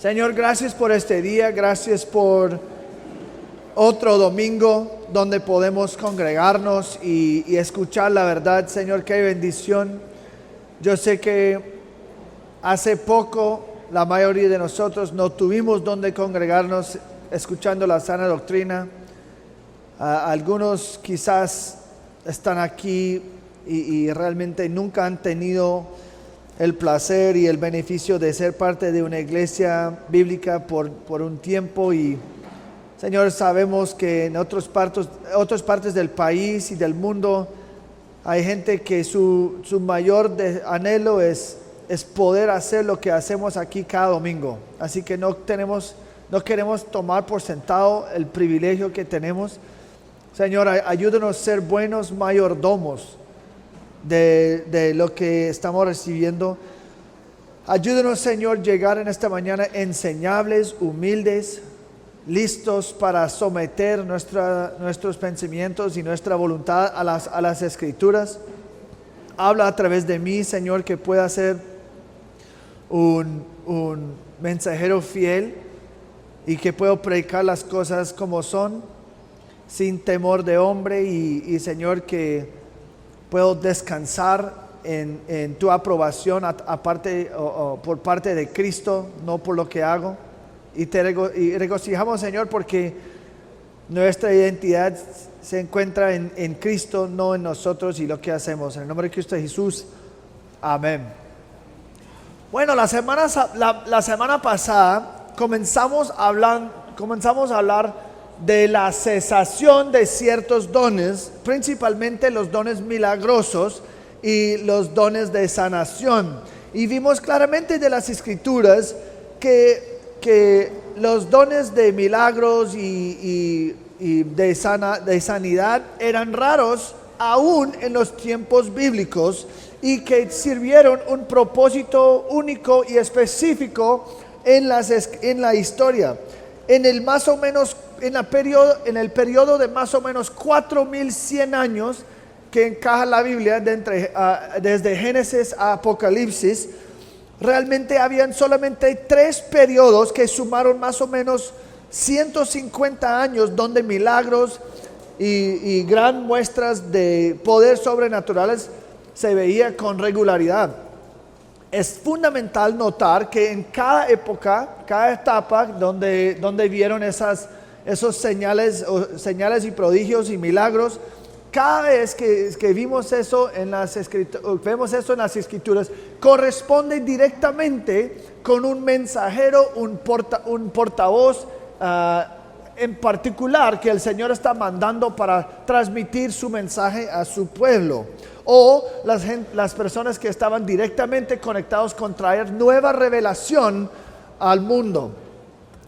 Señor, gracias por este día, gracias por otro domingo donde podemos congregarnos y escuchar la verdad. Señor, qué bendición. Yo sé que hace poco la mayoría de nosotros no tuvimos donde congregarnos escuchando la sana doctrina. Algunos quizás están aquí y realmente nunca han tenido el placer y el beneficio de ser parte de una iglesia bíblica por un tiempo. Y Señor, sabemos que en otras partes del país y del mundo hay gente que su mayor anhelo es poder hacer lo que hacemos aquí cada domingo. Así que no queremos tomar por sentado el privilegio que tenemos. Señor, ayúdanos a ser buenos mayordomos de lo que estamos recibiendo. Ayúdanos, Señor, llegar en esta mañana enseñables, humildes, listos para someter nuestros pensamientos y nuestra voluntad a las Escrituras. Habla a través de mí, Señor, que pueda ser un mensajero fiel y que puedo predicar las cosas como son, sin temor de hombre, y Señor, que puedo descansar en tu aprobación por parte de Cristo, no por lo que hago. Y regocijamos, Señor, porque nuestra identidad se encuentra en Cristo, no en nosotros y lo que hacemos. En el nombre de Cristo Jesús, amén. Bueno, la semana pasada comenzamos a hablar de la cesación de ciertos dones, principalmente los dones milagrosos y los dones de sanación. Y vimos claramente de las Escrituras que los dones de milagros y de sanidad eran raros aún en los tiempos bíblicos, y que sirvieron un propósito único y específico en la historia. En el periodo de más o menos 4100 años que encaja la Biblia desde Génesis a Apocalipsis, realmente habían solamente 3 periodos que sumaron más o menos 150 años donde milagros y gran muestras de poder sobrenaturales se veía con regularidad. Es fundamental notar que en cada época, cada etapa donde vieron esos señales y prodigios y milagros, cada vez que vemos eso en las Escrituras, corresponde directamente con un mensajero, un portavoz en particular que el Señor está mandando para transmitir su mensaje a su pueblo, o las personas que estaban directamente conectados con traer nueva revelación al mundo.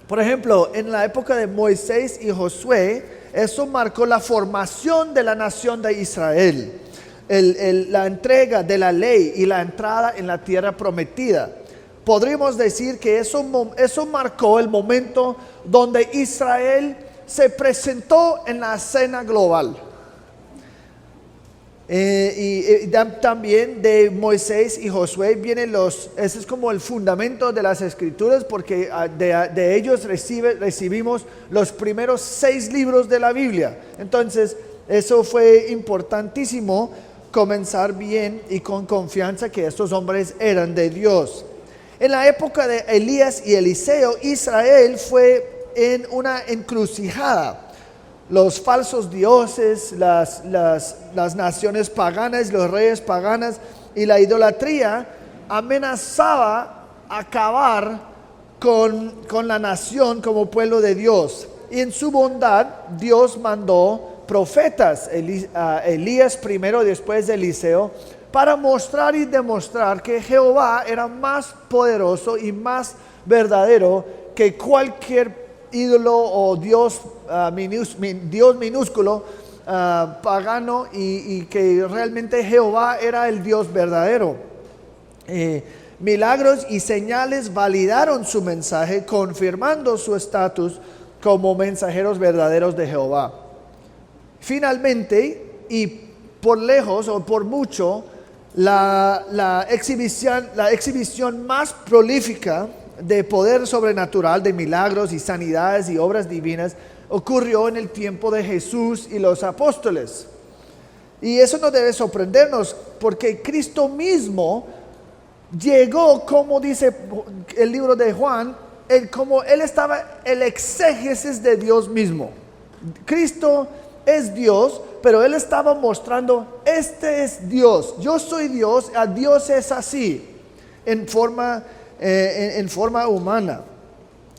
Por ejemplo, en la época de Moisés y Josué, eso marcó la formación de la nación de Israel, la entrega de la ley y la entrada en la tierra prometida. Podríamos decir que eso marcó el momento donde Israel se presentó en la escena global. Y también de Moisés y Josué vienen ese es como el fundamento de las Escrituras, porque de ellos recibimos los primeros 6 libros de la Biblia. Entonces eso fue importantísimo, comenzar bien y con confianza que estos hombres eran de Dios. En la época de Elías y Eliseo, Israel fue en una encrucijada. Los falsos dioses, las naciones paganas, los reyes paganos y la idolatría amenazaba acabar con la nación como pueblo de Dios. Y en su bondad Dios mandó profetas, Elías primero, después de Eliseo, para mostrar y demostrar que Jehová era más poderoso y más verdadero que cualquier ídolo o Dios minúsculo, pagano, y que realmente Jehová era el Dios verdadero. Milagros y señales validaron su mensaje, confirmando su estatus como mensajeros verdaderos de Jehová. Finalmente, y por lejos o por mucho, la exhibición más prolífica de poder sobrenatural, de milagros y sanidades y obras divinas, ocurrió en el tiempo de Jesús y los apóstoles. Y eso no debe sorprendernos, porque Cristo mismo llegó, como dice el libro de Juan, como él estaba el exégesis de Dios mismo. Cristo es Dios, pero él estaba mostrando, este es Dios, yo soy Dios, a Dios es así, en forma humana.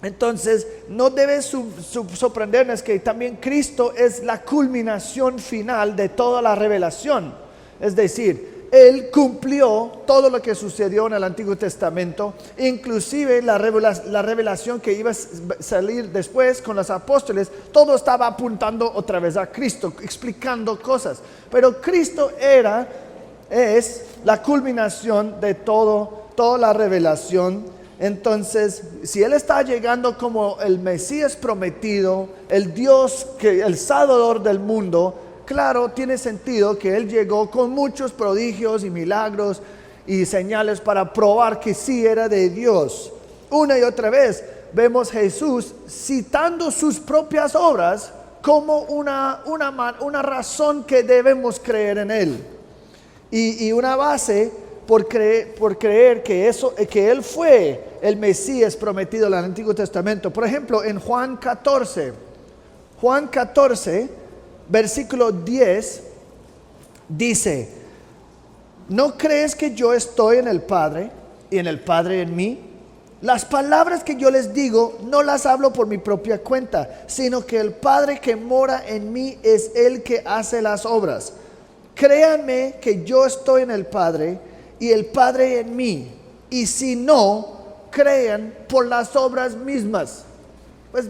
Entonces no debe sorprendernos que también Cristo es la culminación final de toda la revelación. Es decir, Él cumplió todo lo que sucedió en el Antiguo Testamento, inclusive la revelación que iba a salir después con los apóstoles. Todo estaba apuntando otra vez a Cristo, explicando cosas. Pero Cristo es la culminación de toda la revelación. Entonces, si Él está llegando como el Mesías prometido, el Dios, el Salvador del mundo, claro, tiene sentido que Él llegó con muchos prodigios y milagros y señales para probar que sí era de Dios. Una y otra vez vemos Jesús citando sus propias obras como una razón que debemos creer en Él, y una base por creer que Él fue el Mesías prometido en el Antiguo Testamento. Por ejemplo, en Juan 14, versículo 10, dice: ¿no crees que yo estoy en el Padre y en el Padre en mí? Las palabras que yo les digo no las hablo por mi propia cuenta, sino que el Padre que mora en mí es el que hace las obras. Créanme que yo estoy en el Padre y el Padre en mí, y si no, crean por las obras mismas. Pues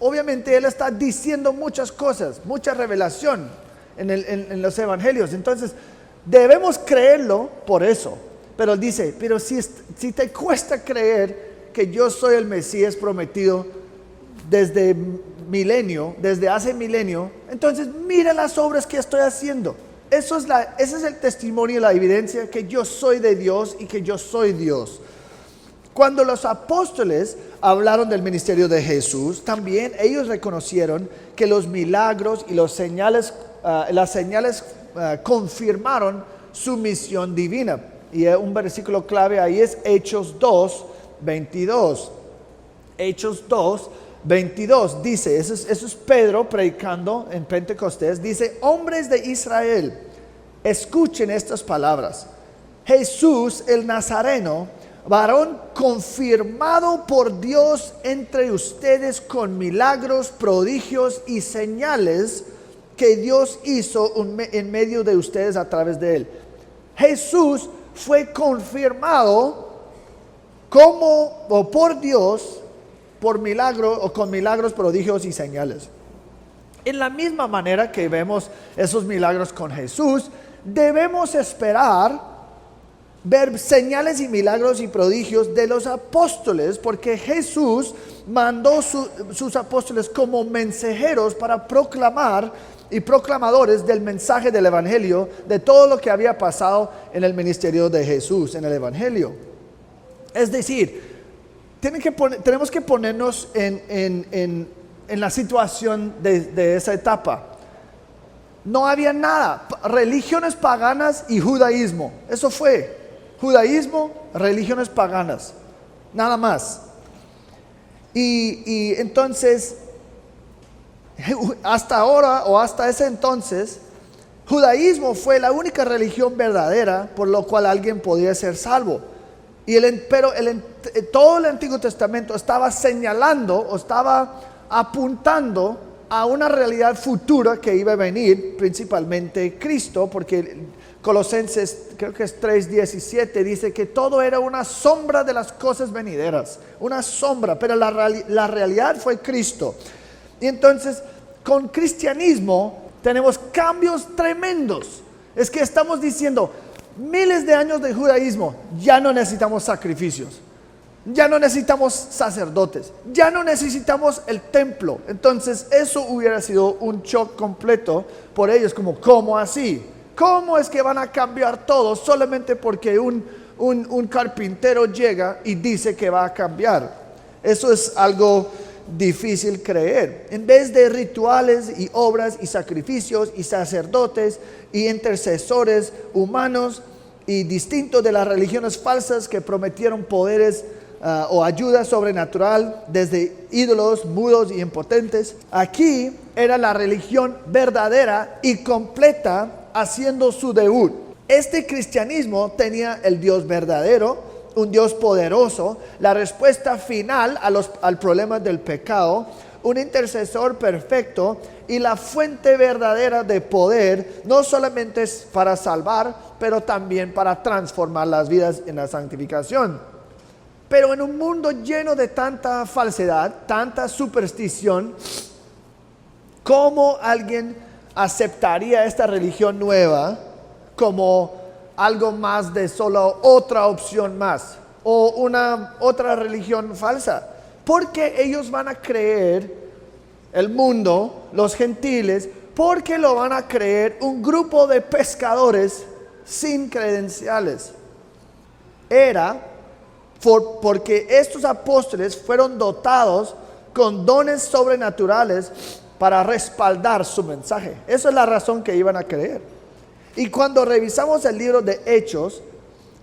obviamente Él está diciendo muchas cosas, mucha revelación en los evangelios. Entonces debemos creerlo por eso. Pero Él dice, pero si te cuesta creer que yo soy el Mesías prometido desde hace milenio, entonces mira las obras que estoy haciendo. Ese es el testimonio y la evidencia que yo soy de Dios y que yo soy Dios. Cuando los apóstoles hablaron del ministerio de Jesús, también ellos reconocieron que los milagros y las señales confirmaron su misión divina. Y un versículo clave ahí es Hechos 2:22. Hechos 2:22 dice, eso es Pedro predicando en Pentecostés, dice: hombres de Israel, escuchen estas palabras. Jesús el Nazareno, varón confirmado por Dios entre ustedes con milagros, prodigios y señales que Dios hizo en medio de ustedes a través de él. Jesús fue confirmado por Dios por milagro o con milagros, prodigios y señales. En la misma manera que vemos esos milagros con Jesús, debemos esperar ver señales y milagros y prodigios de los apóstoles, porque Jesús mandó sus apóstoles como mensajeros para proclamar y proclamadores del mensaje del evangelio, de todo lo que había pasado en el ministerio de Jesús, en el evangelio. Es decir, tenemos que ponernos en la situación de esa etapa. No había nada, religiones paganas y judaísmo. Eso fue judaísmo, religiones paganas, nada más. Y entonces, hasta ahora o hasta ese entonces, judaísmo fue la única religión verdadera por lo cual alguien podía ser salvo. Pero todo el Antiguo Testamento estaba señalando o estaba apuntando a una realidad futura que iba a venir, principalmente Cristo, porque Colosenses, creo que es 3:17, dice que todo era una sombra de las cosas venideras, una sombra, pero la realidad fue Cristo. Y entonces, con cristianismo tenemos cambios tremendos. Es que estamos diciendo, miles de años de judaísmo, ya no necesitamos sacrificios, ya no necesitamos sacerdotes, ya no necesitamos el templo. Entonces eso hubiera sido un shock completo por ellos, como ¿cómo así? ¿Cómo es que van a cambiar todo solamente porque un un carpintero llega y dice que va a cambiar. Eso es algo difícil creer. En vez de rituales y obras y sacrificios y sacerdotes y intercesores humanos y distintos de las religiones falsas que prometieron poderes o ayuda sobrenatural desde ídolos mudos y impotentes, aquí era la religión verdadera y completa haciendo su debut. Este cristianismo tenía el Dios verdadero, un Dios poderoso, la respuesta final al problema del pecado, un intercesor perfecto y la fuente verdadera de poder, no solamente es para salvar, pero también para transformar las vidas en la santificación. Pero en un mundo lleno de tanta falsedad, tanta superstición, ¿cómo alguien aceptaría esta religión nueva como algo más de solo otra opción más o una otra religión falsa? Porque ellos van a creer, el mundo, los gentiles, porque lo van a creer un grupo de pescadores sin credenciales. Era porque estos apóstoles fueron dotados con dones sobrenaturales para respaldar su mensaje. Esa es la razón que iban a creer. Y cuando revisamos el libro de Hechos,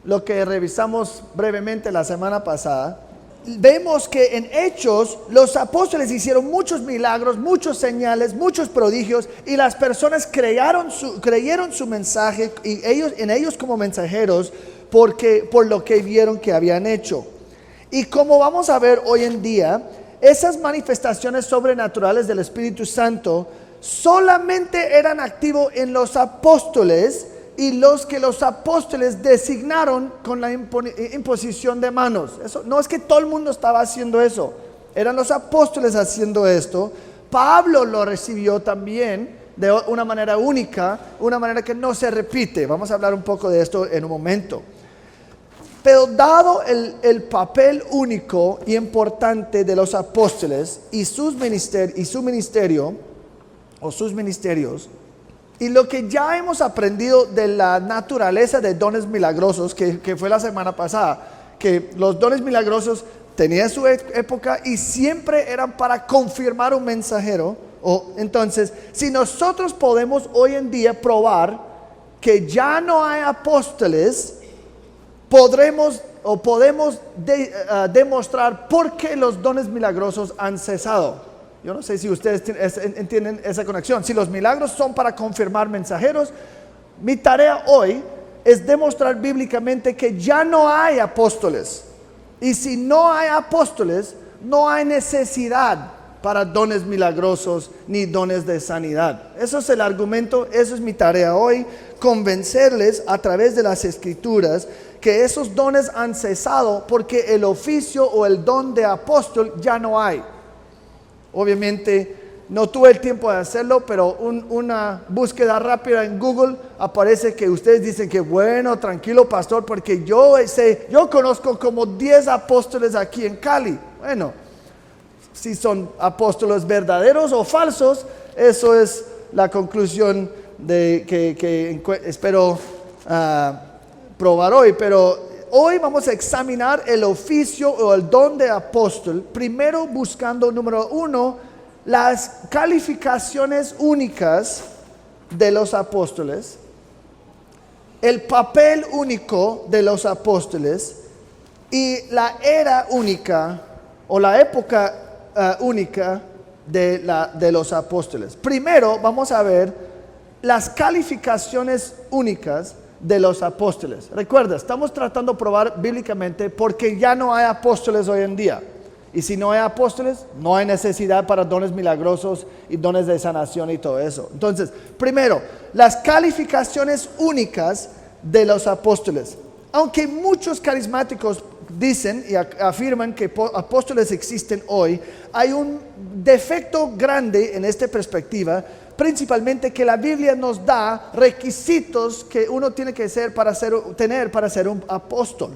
lo que revisamos brevemente la semana pasada, vemos que en Hechos los apóstoles hicieron muchos milagros, muchos señales, muchos prodigios, y las personas creyeron su mensaje y en ellos como mensajeros por lo que vieron que habían hecho. Y como vamos a ver hoy en día, esas manifestaciones sobrenaturales del Espíritu Santo solamente eran activos en los apóstoles y los que los apóstoles designaron con la imposición de manos. Eso, no es que todo el mundo estaba haciendo eso, eran los apóstoles haciendo esto. Pablo lo recibió también de una manera única, una manera que no se repite. Vamos a hablar un poco de esto en un momento. Pero dado el papel único y importante de los apóstoles y su ministerio o sus ministerios, y lo que ya hemos aprendido de la naturaleza de dones milagrosos, que fue la semana pasada, que los dones milagrosos tenían su época y siempre eran para confirmar un mensajero. Entonces, si nosotros podemos hoy en día probar que ya no hay apóstoles, podemos demostrar por qué los dones milagrosos han cesado. Yo no sé si ustedes entienden esa conexión. Si los milagros son para confirmar mensajeros, mi tarea hoy es demostrar bíblicamente que ya no hay apóstoles. Y si no hay apóstoles, no hay necesidad para dones milagrosos ni dones de sanidad. Eso es el argumento, eso es mi tarea hoy, convencerles a través de las escrituras que esos dones han cesado porque el oficio o el don de apóstol ya no hay. Obviamente no tuve el tiempo de hacerlo, pero una búsqueda rápida en Google aparece que ustedes dicen que bueno, tranquilo pastor, porque yo conozco como 10 apóstoles aquí en Cali. Bueno, si son apóstoles verdaderos o falsos, eso es la conclusión que espero probar hoy. Pero hoy vamos a examinar el oficio o el don de apóstol, primero buscando, número 1, las calificaciones únicas de los apóstoles, el papel único de los apóstoles y la era única o la época única de los apóstoles. Primero vamos a ver las calificaciones únicas de los apóstoles. Recuerda, estamos tratando de probar bíblicamente porque ya no hay apóstoles hoy en día. Y si no hay apóstoles, no hay necesidad para dones milagrosos y dones de sanación y todo eso. Entonces, primero, las calificaciones únicas de los apóstoles. Aunque muchos carismáticos dicen y afirman que apóstoles existen hoy, hay un defecto grande en esta perspectiva, principalmente que la Biblia nos da requisitos que uno tiene que tener para ser un apóstol.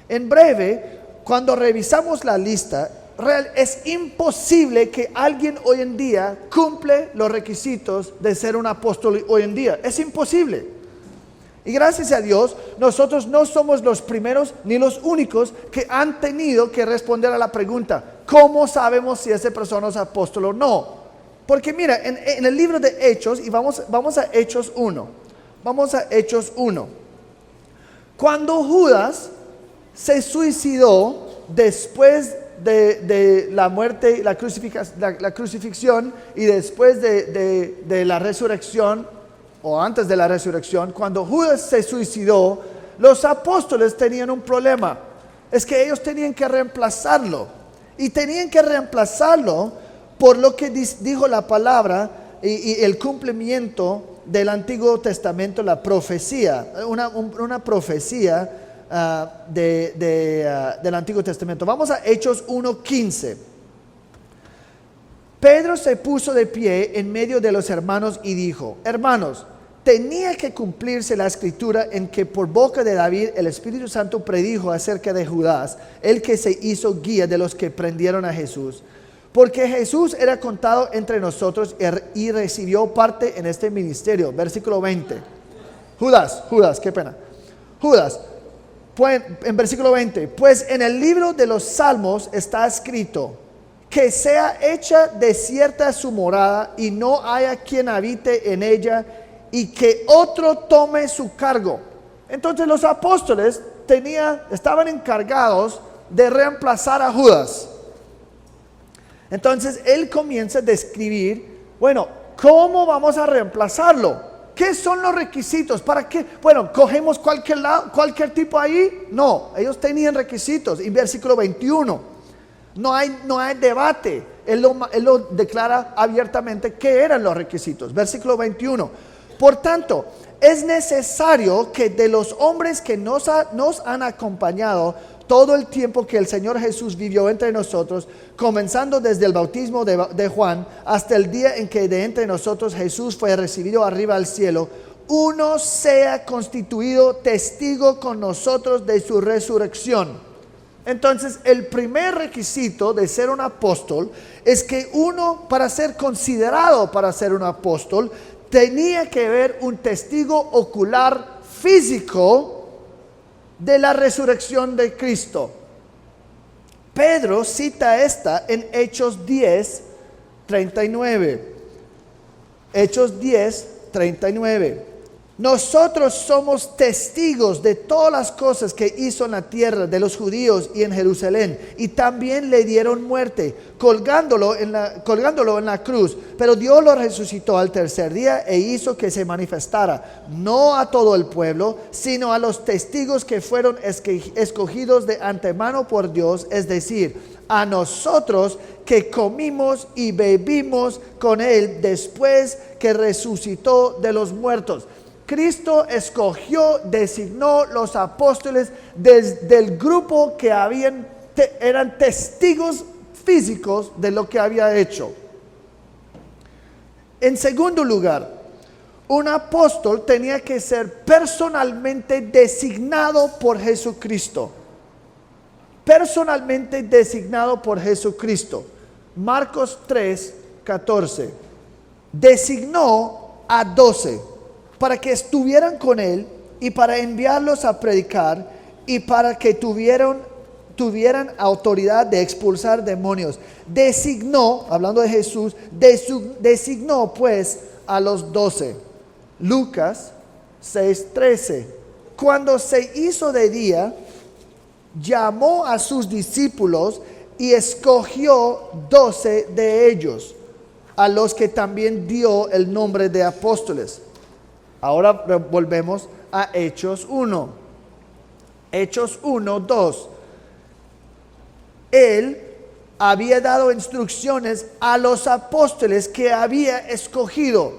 En breve, cuando revisamos la lista, es imposible que alguien hoy en día cumple los requisitos de ser un apóstol hoy en día. Es imposible. Y gracias a Dios, nosotros no somos los primeros ni los únicos que han tenido que responder a la pregunta, ¿cómo sabemos si esa persona es apóstol o no? Porque mira, en el libro de Hechos, y vamos a Hechos 1, vamos a Hechos 1. Cuando Judas se suicidó después de la muerte, la crucifixión y después de la resurrección, o antes de la resurrección, cuando Judas se suicidó, los apóstoles tenían un problema. Es que ellos tenían que reemplazarlo. Y tenían que reemplazarlo por lo que dijo la palabra y el cumplimiento del Antiguo Testamento, la profecía, una profecía del Antiguo Testamento. Vamos a Hechos 1:15. Pedro se puso de pie en medio de los hermanos y dijo: hermanos, tenía que cumplirse la escritura en que por boca de David el Espíritu Santo predijo acerca de Judas, el que se hizo guía de los que prendieron a Jesús. Porque Jesús era contado entre nosotros y recibió parte en este ministerio. Versículo 20. Judas, qué pena. Judas, pues, en versículo 20, pues en el libro de los Salmos está escrito: que sea hecha desierta su morada y no haya quien habite en ella, y que otro tome su cargo. Entonces los apóstoles estaban encargados de reemplazar a Judas. Entonces él comienza a describir, bueno, ¿cómo vamos a reemplazarlo? ¿Qué son los requisitos? ¿Para qué? Bueno, ¿cogemos cualquier tipo ahí? No, ellos tenían requisitos. Y versículo 21, no hay debate. Él lo declara abiertamente qué eran los requisitos. Versículo 21. Por tanto, es necesario que de los hombres que nos han acompañado todo el tiempo que el Señor Jesús vivió entre nosotros, comenzando desde el bautismo de Juan hasta el día en que de entre nosotros Jesús fue recibido arriba al cielo, uno sea constituido testigo con nosotros de su resurrección. Entonces, el primer requisito de ser un apóstol es que uno, para ser considerado para ser un apóstol, tenía que ver un testigo ocular físico de la resurrección de Cristo. Pedro cita esta en Hechos 10:39. Hechos 10:39. Nosotros somos testigos de todas las cosas que hizo en la tierra de los judíos y en Jerusalén, y también le dieron muerte, colgándolo en la cruz, pero Dios lo resucitó al tercer día e hizo que se manifestara, no a todo el pueblo, sino a los testigos que fueron escogidos de antemano por Dios, es decir, a nosotros que comimos y bebimos con él después que resucitó de los muertos. Cristo escogió, designó los apóstoles desde el grupo que eran testigos físicos de lo que había hecho. En segundo lugar, un apóstol tenía que ser personalmente designado por Jesucristo. Personalmente designado por Jesucristo. Marcos 3:14. Designó a 12 para que estuvieran con él y para enviarlos a predicar y para que tuvieran autoridad de expulsar demonios. Designó, hablando de Jesús, designó pues a los 12. Lucas 6:13. Cuando se hizo de día, llamó a sus discípulos y escogió 12 de ellos, a los que también dio el nombre de apóstoles. Ahora volvemos a Hechos 1. Hechos 1:2. Él había dado instrucciones a los apóstoles que había escogido.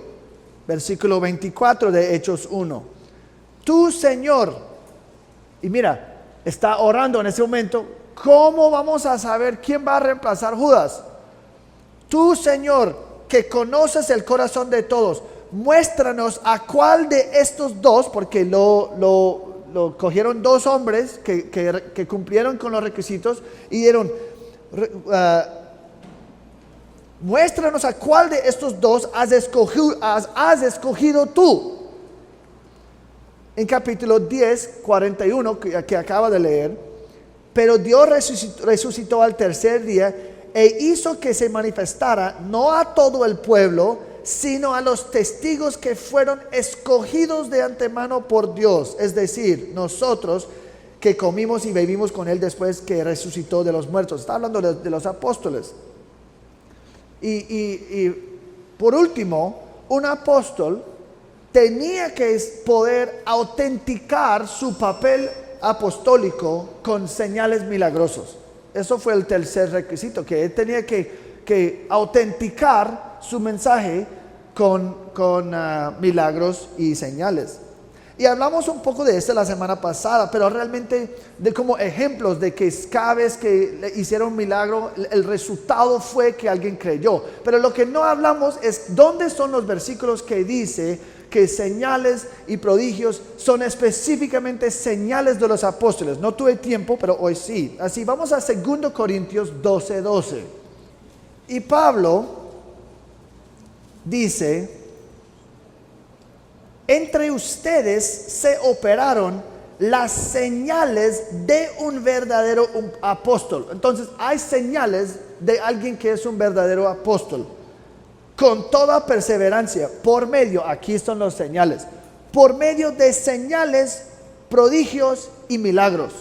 Versículo 24 de Hechos 1. Tú, Señor, y mira, está orando en ese momento, ¿cómo vamos a saber quién va a reemplazar a Judas? Tú, Señor, que conoces el corazón de todos, muéstranos a cuál de estos dos, porque lo cogieron dos hombres que cumplieron con los requisitos y dieron, muéstranos a cuál de estos dos has escogido tú. en capítulo 10, 41, que acaba de leer, pero Dios resucitó al tercer día e hizo que se manifestara no a todo el pueblo, sino a los testigos que fueron escogidos de antemano por Dios, es decir, nosotros que comimos y bebimos con Él después que resucitó de los muertos. Está hablando de los apóstoles. Y por último, un apóstol tenía que poder autenticar su papel apostólico con señales milagrosos. Eso fue el tercer requisito, que él tenía que autenticar su mensaje con milagros y señales. Y hablamos un poco de esto la semana pasada, pero realmente de como ejemplos de que cada vez que le hicieron un milagro, el resultado fue que alguien creyó. Pero lo que no hablamos es dónde son los versículos que dice que señales y prodigios son específicamente señales de los apóstoles. No tuve tiempo, pero hoy sí. Así vamos a 2 Corintios 12:12. Y Pablo dice: entre ustedes se operaron las señales de un verdadero apóstol. Entonces hay señales de alguien que es un verdadero apóstol. Con toda perseverancia, por medio, aquí están los señales, por medio de señales, prodigios y milagros.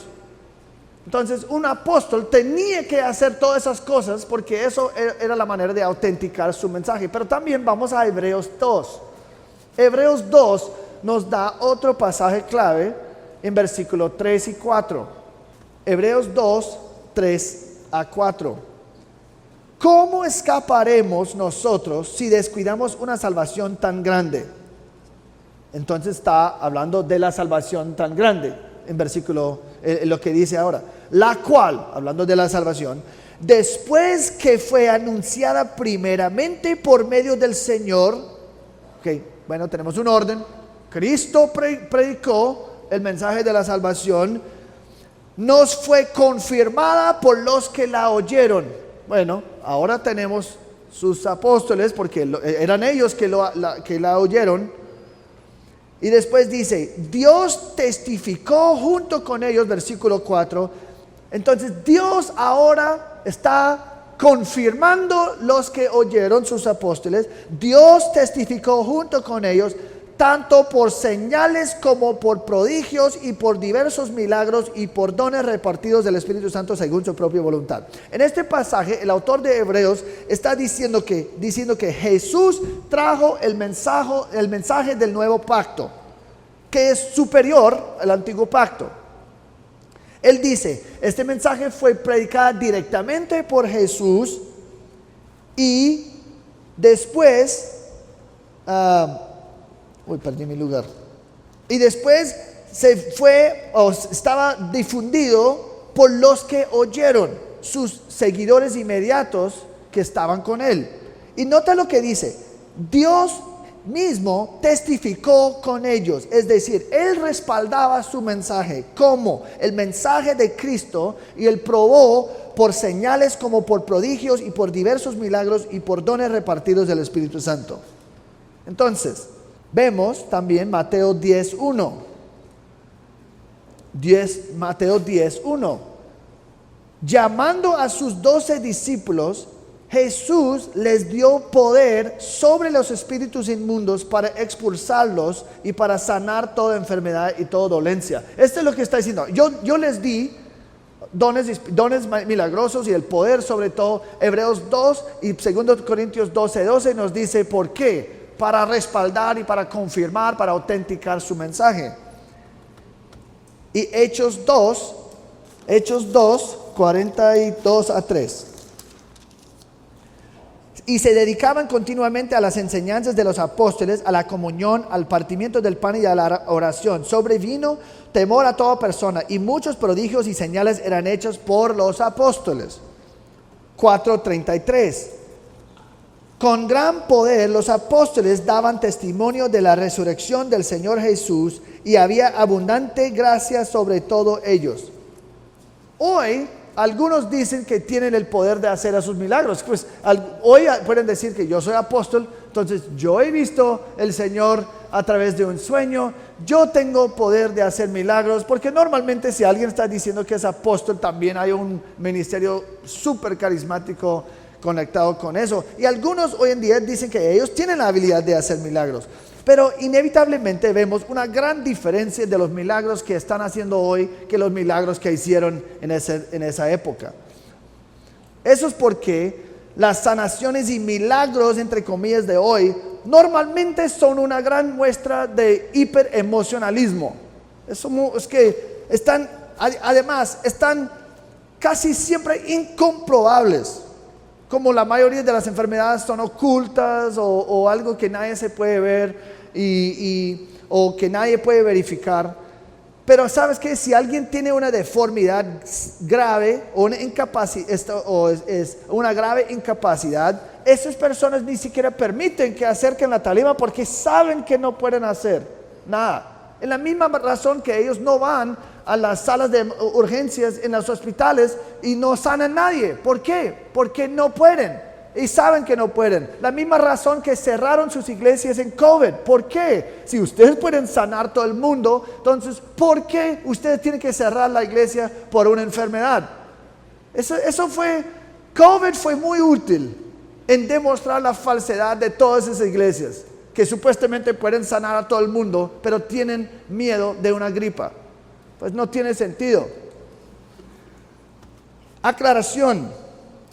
Entonces un apóstol tenía que hacer todas esas cosas porque eso era la manera de autenticar su mensaje. Pero también vamos a Hebreos 2. Hebreos 2 nos da otro pasaje clave en versículos 3 y 4. Hebreos 2, 3 a 4. ¿Cómo escaparemos nosotros si descuidamos una salvación tan grande? Entonces está hablando de la salvación tan grande en versículo, lo que dice ahora. La cual, hablando de la salvación, después que fue anunciada primeramente por medio del Señor. Bueno, tenemos un orden. Cristo predicó el mensaje de la salvación, nos fue confirmada por los que la oyeron. Bueno, ahora tenemos sus apóstoles, porque eran ellos que la oyeron. Y después dice, Dios testificó junto con ellos, versículo 4. Entonces Dios ahora está confirmando los que oyeron, sus apóstoles. Dios testificó junto con ellos, tanto por señales como por prodigios y por diversos milagros y por dones repartidos del Espíritu Santo según su propia voluntad. En este pasaje el autor de Hebreos está diciendo que Jesús trajo el mensaje del nuevo pacto, que es superior al antiguo pacto. Él dice, este mensaje fue predicado directamente por Jesús y después, perdí mi lugar. Y después estaba difundido por los que oyeron, sus seguidores inmediatos que estaban con él. Y nota lo que dice, Dios mismo testificó con ellos, es decir, él respaldaba su mensaje como el mensaje de Cristo y él probó por señales como por prodigios y por diversos milagros y por dones repartidos del Espíritu Santo. Entonces vemos también Mateo 10:1. Mateo 10:1. Llamando a sus 12 discípulos, Jesús les dio poder sobre los espíritus inmundos para expulsarlos y para sanar toda enfermedad y toda dolencia. Esto es lo que está diciendo. Yo les di dones milagrosos y el poder sobre todo. Hebreos 2 y 2 Corintios 12:12 nos dice por qué. Para respaldar y para confirmar, para autenticar su mensaje. Y Hechos 2, 42 a 3. Y se dedicaban continuamente a las enseñanzas de los apóstoles, a la comunión, al partimiento del pan y a la oración. Sobrevino temor a toda persona, y muchos prodigios y señales eran hechos por los apóstoles. 4:33. Con gran poder los apóstoles daban testimonio de la resurrección del Señor Jesús, y había abundante gracia sobre todos ellos. Hoy algunos dicen que tienen el poder de hacer esos milagros. Pues hoy pueden decir que yo soy apóstol, entonces yo he visto el Señor a través de un sueño, yo tengo poder de hacer milagros, porque normalmente si alguien está diciendo que es apóstol, también hay un ministerio súper carismático conectado con eso. Y algunos hoy en día dicen que ellos tienen la habilidad de hacer milagros. Pero inevitablemente vemos una gran diferencia de los milagros que están haciendo hoy que los milagros que hicieron en esa época. Eso es porque las sanaciones y milagros, entre comillas, de hoy, normalmente son una gran muestra de hiperemocionalismo. Es que además, están casi siempre incomprobables. Como la mayoría de las enfermedades son ocultas o algo que nadie se puede ver o que nadie puede verificar. Pero ¿sabes qué? Si alguien tiene una deformidad grave o una grave incapacidad, esas personas ni siquiera permiten que acerquen la tarima porque saben que no pueden hacer nada. En la misma razón que ellos no van a las salas de urgencias en los hospitales y no sanan nadie. ¿Por qué? Porque no pueden y saben que no pueden. La misma razón que cerraron sus iglesias en COVID. ¿Por qué? Si ustedes pueden sanar todo el mundo, entonces ¿por qué ustedes tienen que cerrar la iglesia por una enfermedad? COVID fue muy útil en demostrar la falsedad de todas esas iglesias que supuestamente pueden sanar a todo el mundo, pero tienen miedo de una gripa. Pues no tiene sentido. Aclaración: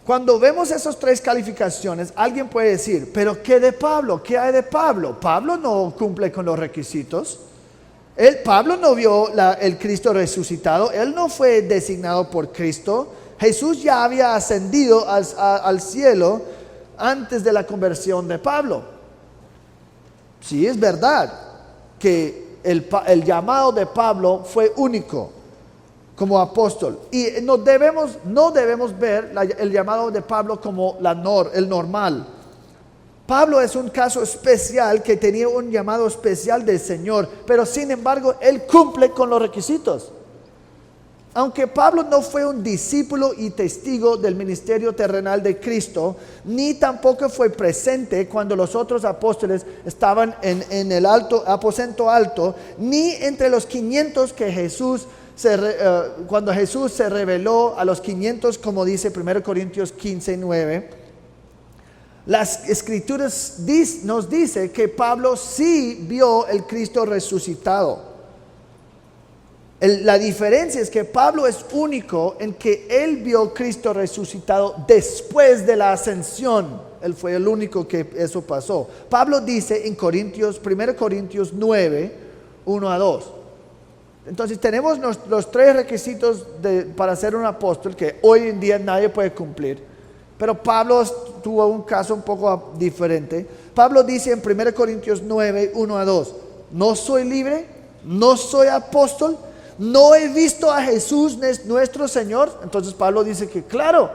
cuando vemos esas tres calificaciones, alguien puede decir, pero ¿qué de Pablo? ¿Qué hay de Pablo? Pablo no cumple con los requisitos. Pablo no vio el Cristo resucitado. Él no fue designado por Cristo. Jesús ya había ascendido al cielo antes de la conversión de Pablo. Sí, es verdad que el llamado de Pablo fue único como apóstol. Y no debemos ver el llamado de Pablo como el normal. Pablo es un caso especial que tenía un llamado especial del Señor, pero sin embargo él cumple con los requisitos. Aunque Pablo no fue un discípulo y testigo del ministerio terrenal de Cristo, ni tampoco fue presente cuando los otros apóstoles estaban en el aposento alto, ni entre los 500 que cuando Jesús se reveló a los 500, como dice 1 Corintios 15:9, las escrituras nos dice que Pablo sí vio el Cristo resucitado. La diferencia es que Pablo es único en que él vio Cristo resucitado después de la ascensión. Él fue el único que eso pasó. Pablo dice en 1 Corintios 9, 1-2. Entonces tenemos los tres requisitos para ser un apóstol que hoy en día nadie puede cumplir. Pero Pablo tuvo un caso un poco diferente. Pablo dice en 1 Corintios 9, 1-2, no soy libre, no soy apóstol, no he visto a Jesús nuestro Señor. Entonces Pablo dice que claro,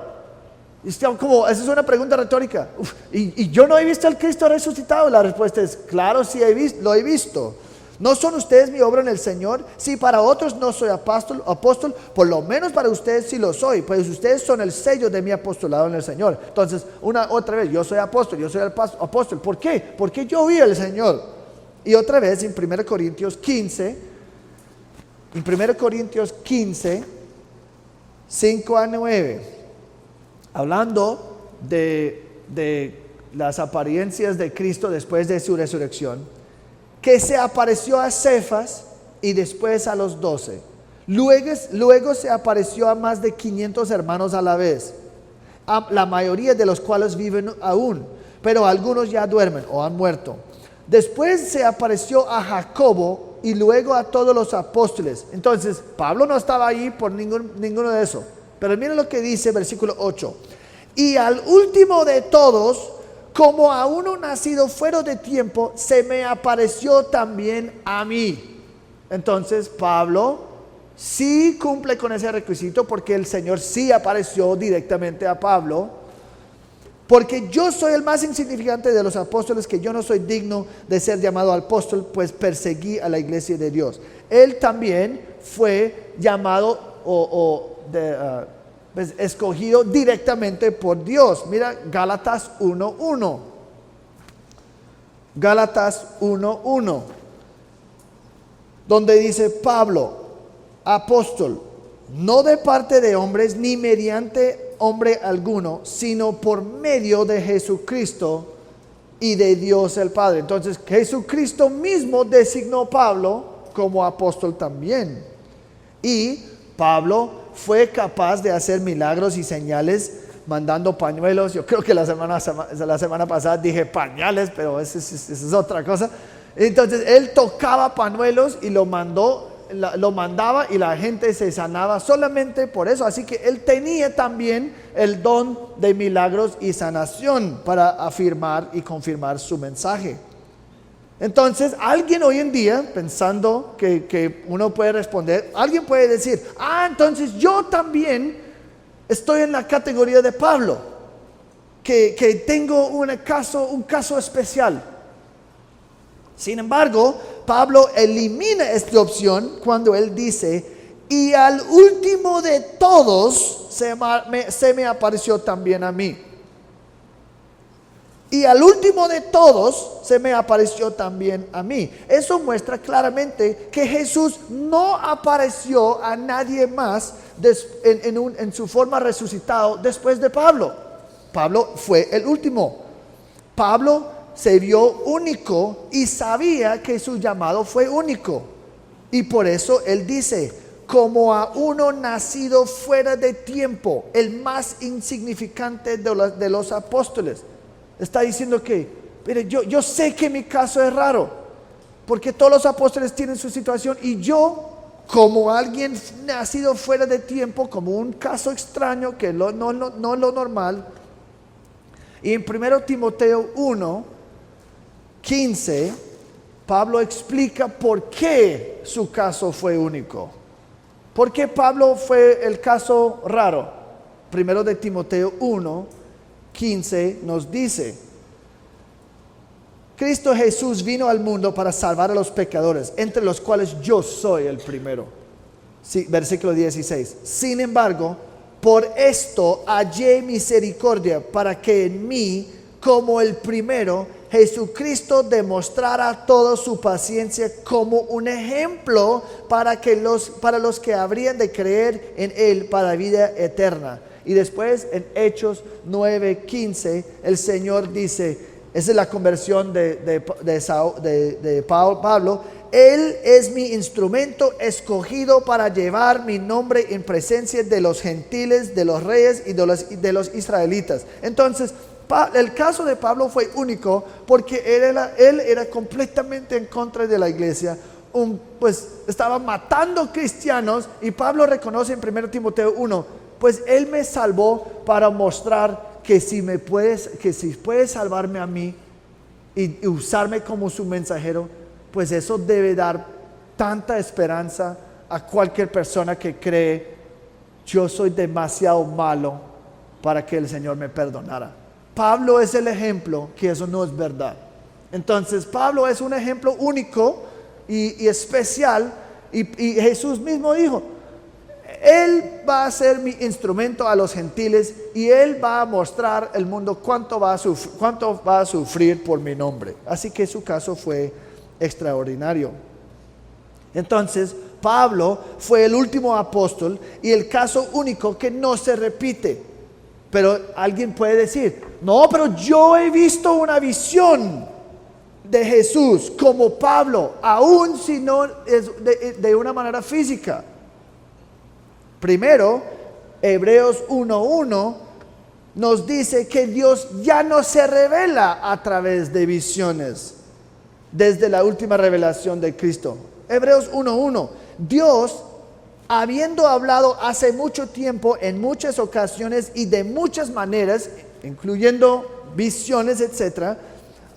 esa es una pregunta retórica. ¿Y yo no he visto al Cristo resucitado? La respuesta es claro, sí lo he visto. ¿No son ustedes mi obra en el Señor? Si para otros no soy apóstol, por lo menos para ustedes sí lo soy, pues ustedes son el sello de mi apostolado en el Señor. Entonces, otra vez, yo soy apóstol, apóstol. ¿Por qué? Porque yo vi al Señor. Y otra vez en 1 Corintios 15, 5-9, hablando de las apariencias de Cristo después de su resurrección, que se apareció a Cefas y después a los 12. Luego se apareció a más de 500 hermanos a la vez, la mayoría de los cuales viven aún, pero algunos ya duermen o han muerto. Después se apareció a Jacobo y luego a todos los apóstoles. Entonces, Pablo no estaba ahí por ninguno de eso. Pero miren lo que dice versículo 8. Y al último de todos, como a uno nacido fuera de tiempo, se me apareció también a mí. Entonces, Pablo sí cumple con ese requisito porque el Señor sí apareció directamente a Pablo. Porque yo soy el más insignificante de los apóstoles, que yo no soy digno de ser llamado apóstol, pues perseguí a la iglesia de Dios. Él también fue llamado escogido directamente por Dios. Mira Gálatas 1:1. Gálatas 1:1. donde dice: Pablo, apóstol, no de parte de hombres ni mediante hombre alguno, sino por medio de Jesucristo y de Dios el Padre. Entonces Jesucristo mismo designó a Pablo como apóstol también. Y Pablo fue capaz de hacer milagros y señales mandando pañuelos. Yo creo que la semana pasada dije pañales, pero eso es otra cosa. Entonces él tocaba pañuelos y lo mandaba y la gente se sanaba solamente por eso. Así que él tenía también el don de milagros y sanación para afirmar y confirmar su mensaje. Entonces alguien hoy en día, pensando que uno puede responder, alguien puede decir: entonces yo también estoy en la categoría de Pablo, que tengo un caso especial. Sin embargo, Pablo elimina esta opción cuando él dice: y al último de todos se me apareció también a mí. Y al último de todos se me apareció también a mí. Eso muestra claramente que Jesús no apareció a nadie más en su forma resucitado después de Pablo. Pablo fue el último. Pablo se vio único y sabía que su llamado fue único. Y por eso él dice: como a uno nacido fuera de tiempo, el más insignificante de los apóstoles. Está diciendo que, mire, yo sé que mi caso es raro, porque todos los apóstoles tienen su situación, y yo, como alguien nacido fuera de tiempo, como un caso extraño, que no lo normal. Y en 1 Timoteo 1:15, Pablo explica por qué su caso fue único. ¿Por qué Pablo fue el caso raro? 1 de Timoteo 1:15 nos dice: Cristo Jesús vino al mundo para salvar a los pecadores, entre los cuales yo soy el primero. Sí, versículo 16. Sin embargo, por esto hallé misericordia, para que en mí, como el primero, Jesucristo demostrara toda su paciencia como un ejemplo para los que habrían de creer en él para vida eterna. Y después en Hechos 9:15 el Señor dice, esa es la conversión de Pablo: Él es mi instrumento escogido para llevar mi nombre en presencia de los gentiles, de los reyes y de los israelitas. Entonces el caso de Pablo fue único porque él era completamente en contra de la iglesia. Pues estaba matando cristianos, y Pablo reconoce en 1 Timoteo 1: pues él me salvó para mostrar que si puedes salvarme a mí y usarme como su mensajero, pues eso debe dar tanta esperanza a cualquier persona que cree: yo soy demasiado malo para que el Señor me perdonara. Pablo es el ejemplo que eso no es verdad. Entonces Pablo es un ejemplo único y especial, y Jesús mismo dijo: Él va a ser mi instrumento a los gentiles, y Él va a mostrar al mundo cuánto va a sufrir por mi nombre. Así que su caso fue extraordinario. Entonces Pablo fue el último apóstol y el caso único que no se repite. Pero alguien puede decir: no, pero yo he visto una visión de Jesús como Pablo, aún si no es de una manera física. Primero, Hebreos 1:1 nos dice que Dios ya no se revela a través de visiones desde la última revelación de Cristo. Hebreos 1:1: Dios, habiendo hablado hace mucho tiempo, en muchas ocasiones y de muchas maneras, incluyendo visiones, etc.,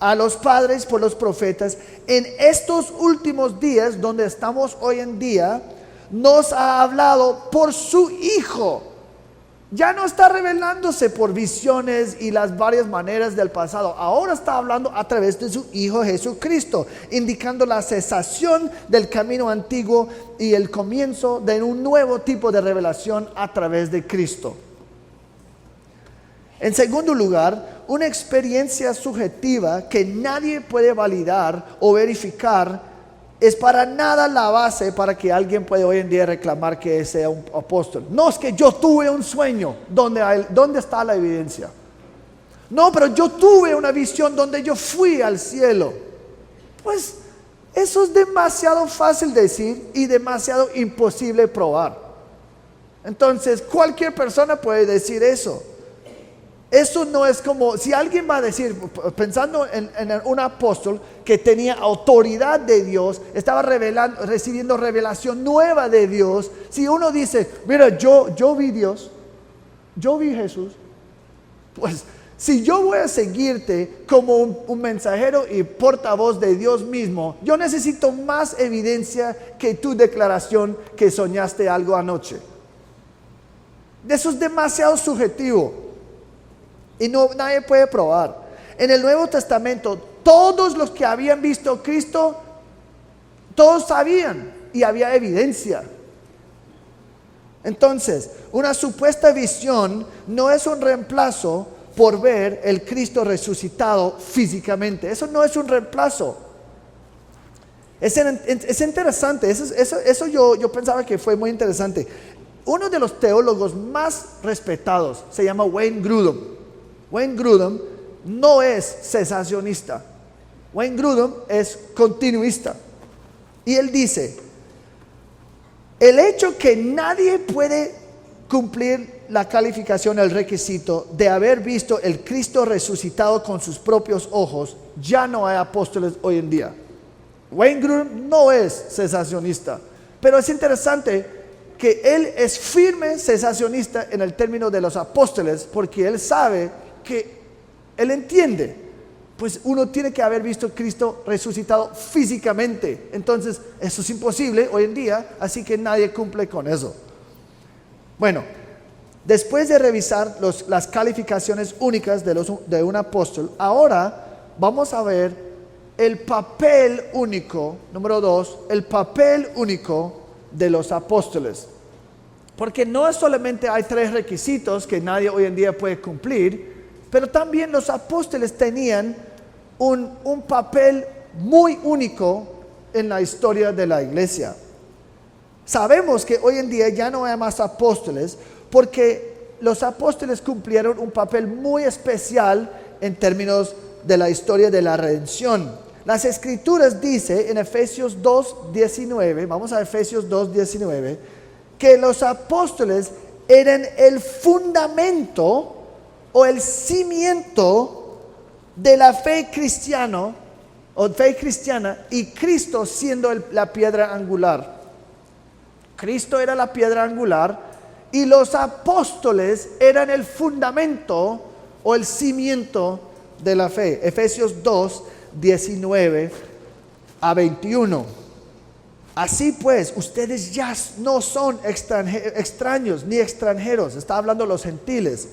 a los padres por los profetas, en estos últimos días, donde estamos hoy en día, nos ha hablado por su Hijo. Ya no está revelándose por visiones y las varias maneras del pasado. Ahora está hablando a través de su Hijo Jesucristo, indicando la cesación del camino antiguo y el comienzo de un nuevo tipo de revelación a través de Cristo. En segundo lugar, una experiencia subjetiva que nadie puede validar o verificar es para nada la base para que alguien pueda hoy en día reclamar que sea un apóstol. No es que yo tuve un sueño, ¿dónde está la evidencia? No, pero yo tuve una visión donde yo fui al cielo. Pues eso es demasiado fácil decir y demasiado imposible probar. Entonces cualquier persona puede decir eso. Eso no es como, si alguien va a decir, pensando en un apóstol que tenía autoridad de Dios, estaba recibiendo revelación nueva de Dios. Si uno dice, mira, yo vi Dios, yo vi Jesús, pues si yo voy a seguirte como un mensajero y portavoz de Dios mismo, yo necesito más evidencia que tu declaración que soñaste algo anoche. Eso es demasiado subjetivo. Y nadie puede probar. En el Nuevo Testamento, todos los que habían visto a Cristo, todos sabían y había evidencia. Entonces, una supuesta visión no es un reemplazo por ver el Cristo resucitado físicamente. Eso no es un reemplazo. Es interesante. Eso yo pensaba que fue muy interesante. Uno de los teólogos más respetados se llama Wayne Grudem. Wayne Grudem no es cesacionista. Wayne Grudem es continuista. Y él dice, el hecho que nadie puede cumplir la calificación, el requisito de haber visto el Cristo resucitado con sus propios ojos, ya no hay apóstoles hoy en día. Wayne Grudem no es cesacionista, pero es interesante que él es firme cesacionista en el término de los apóstoles, porque él sabe que él entiende, pues uno tiene que haber visto a Cristo resucitado físicamente. Entonces eso es imposible hoy en día, así que nadie cumple con eso. Bueno, después de revisar las calificaciones únicas de un apóstol, ahora vamos a ver el papel único, número 2, el papel único de los apóstoles. Porque no es solamente hay 3 requisitos que nadie hoy en día puede cumplir, pero también los apóstoles tenían un papel muy único en la historia de la iglesia. Sabemos que hoy en día ya no hay más apóstoles porque los apóstoles cumplieron un papel muy especial en términos de la historia de la redención. Las escrituras dicen en Efesios 2:19, vamos a Efesios 2:19, que los apóstoles eran el fundamento o el cimiento de la fe cristiana y Cristo siendo la piedra angular. Cristo era la piedra angular y los apóstoles eran el fundamento o el cimiento de la fe. Efesios 2:19-21. Así pues, ustedes ya no son extraños ni extranjeros, está hablando los gentiles,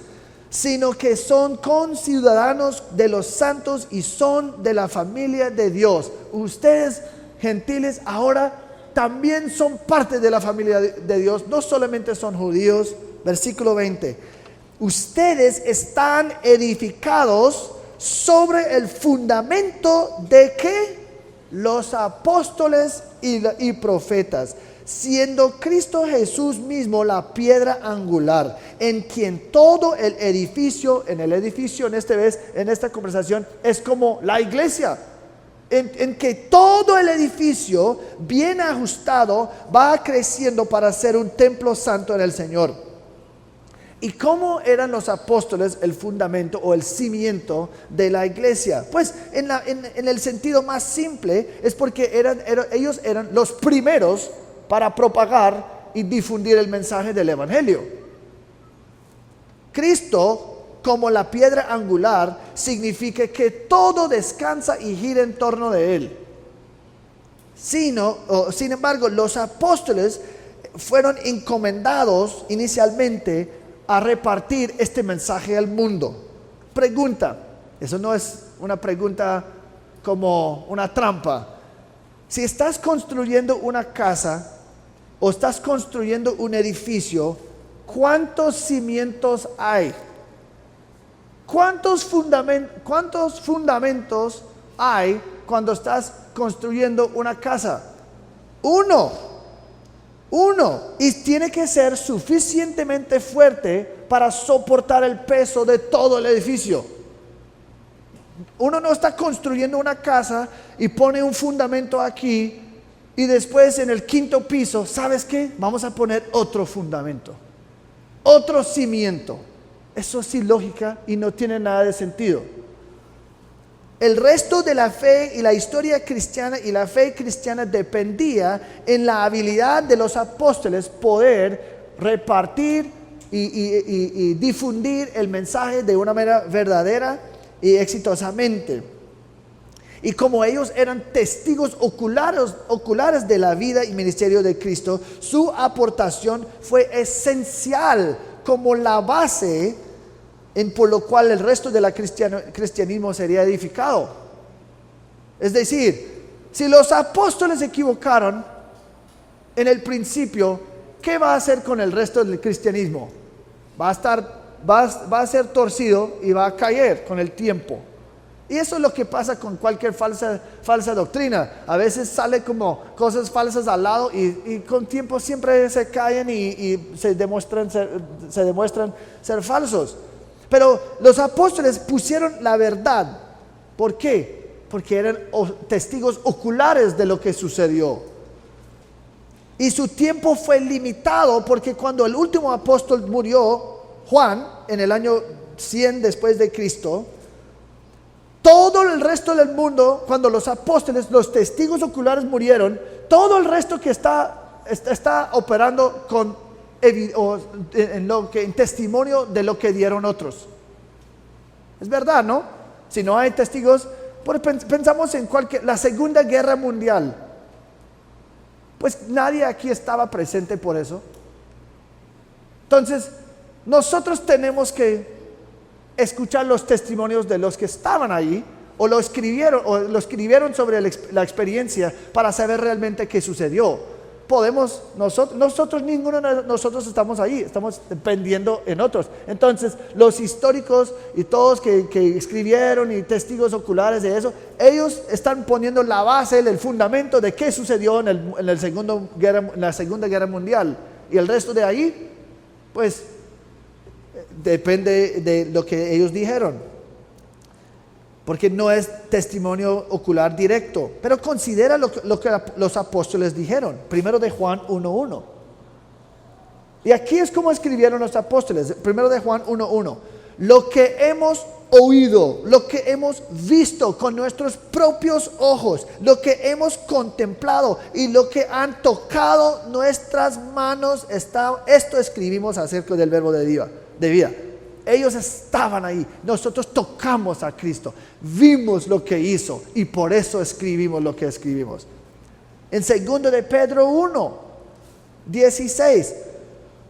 sino que son conciudadanos de los santos y son de la familia de Dios. Ustedes, gentiles, ahora también son parte de la familia de Dios, no solamente son judíos. Versículo 20. Ustedes están edificados sobre el fundamento de ¿qué? Los apóstoles y profetas, siendo Cristo Jesús mismo la piedra angular, en quien todo el edificio, en esta conversación, es como la iglesia, en que todo el edificio bien ajustado va creciendo para ser un templo santo en el Señor. ¿Y cómo eran los apóstoles el fundamento o el cimiento de la iglesia? Pues en el sentido más simple es porque ellos eran los primeros para propagar y difundir el mensaje del evangelio. Cristo como la piedra angular significa que todo descansa y gira en torno de él. Sin embargo, los apóstoles fueron encomendados inicialmente a repartir este mensaje al mundo. Pregunta, eso no es una pregunta como una trampa. Si estás construyendo una casa o estás construyendo un edificio, ¿cuántos cimientos hay? ¿Cuántos fundamentos hay cuando estás construyendo una casa? Uno. Y tiene que ser suficientemente fuerte para soportar el peso de todo el edificio. Uno no está construyendo una casa y pone un fundamento aquí y después en el quinto piso, ¿sabes qué? Vamos a poner otro fundamento, otro cimiento. Eso es ilógica y no tiene nada de sentido. El resto de la fe y la historia cristiana y la fe cristiana dependía en la habilidad de los apóstoles poder repartir y difundir el mensaje de una manera verdadera y exitosamente. Y como ellos eran testigos oculares de la vida y ministerio de Cristo, su aportación fue esencial como la base por lo cual el resto del cristianismo sería edificado. Es decir, si los apóstoles se equivocaron en el principio, ¿qué va a hacer con el resto del cristianismo? Va a ser torcido y va a caer con el tiempo. Y eso es lo que pasa con cualquier falsa doctrina. A veces sale como cosas falsas al lado y con tiempo siempre se caen y se demuestran ser falsos. Pero los apóstoles pusieron la verdad. ¿Por qué? Porque eran testigos oculares de lo que sucedió. Y su tiempo fue limitado porque cuando el último apóstol murió, Juan, en el año 100 después de Cristo, todo el resto del mundo, cuando los apóstoles, los testigos oculares murieron, todo el resto que está operando en testimonio de lo que dieron otros. Es verdad, ¿no? Si no hay testigos, pensamos en la Segunda Guerra Mundial. Pues nadie aquí estaba presente por eso. Entonces, nosotros tenemos que escuchar los testimonios de los que estaban ahí o lo escribieron sobre la experiencia para saber realmente qué sucedió. Ninguno de nosotros estamos ahí, estamos dependiendo en otros. Entonces, los históricos y todos que escribieron y testigos oculares de eso, ellos están poniendo la base, el fundamento de qué sucedió en la Segunda Guerra Mundial. Y el resto de ahí, pues, depende de lo que ellos dijeron. Porque no es testimonio ocular directo. Pero considera lo que los apóstoles dijeron. Primero de Juan 1:1. Y aquí es como escribieron los apóstoles. Primero de Juan 1:1. Lo que hemos oído, lo que hemos visto con nuestros propios ojos, lo que hemos contemplado y lo que han tocado nuestras manos, esto escribimos acerca del verbo de vida. Ellos estaban ahí, nosotros tocamos a Cristo, vimos lo que hizo y por eso escribimos lo que escribimos. En 2 de Pedro 1:16,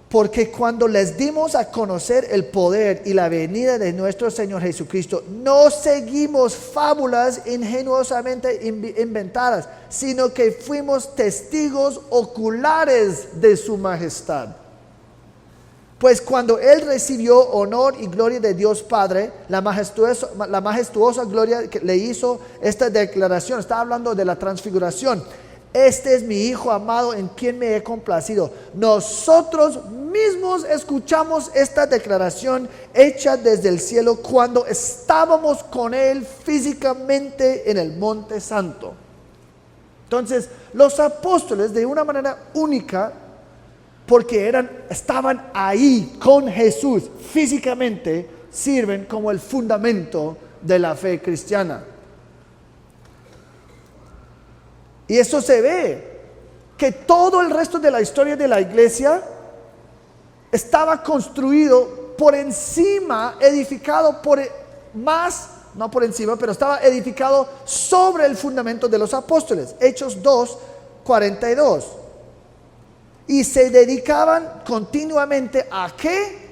porque cuando les dimos a conocer el poder y la venida de nuestro Señor Jesucristo, no seguimos fábulas ingenuosamente inventadas, sino que fuimos testigos oculares de su majestad. Pues cuando Él recibió honor y gloria de Dios Padre, la majestuosa gloria que le hizo esta declaración, está hablando de la transfiguración. Este es mi Hijo amado en quien me he complacido. Nosotros mismos escuchamos esta declaración hecha desde el cielo cuando estábamos con Él físicamente en el Monte Santo. Entonces, los apóstoles de una manera única, porque estaban ahí con Jesús físicamente, sirven como el fundamento de la fe cristiana. Y eso se ve, que todo el resto de la historia de la iglesia estaba construido por encima, edificado no por encima, pero estaba edificado sobre el fundamento de los apóstoles. Hechos 2:42. Y se dedicaban continuamente ¿a qué?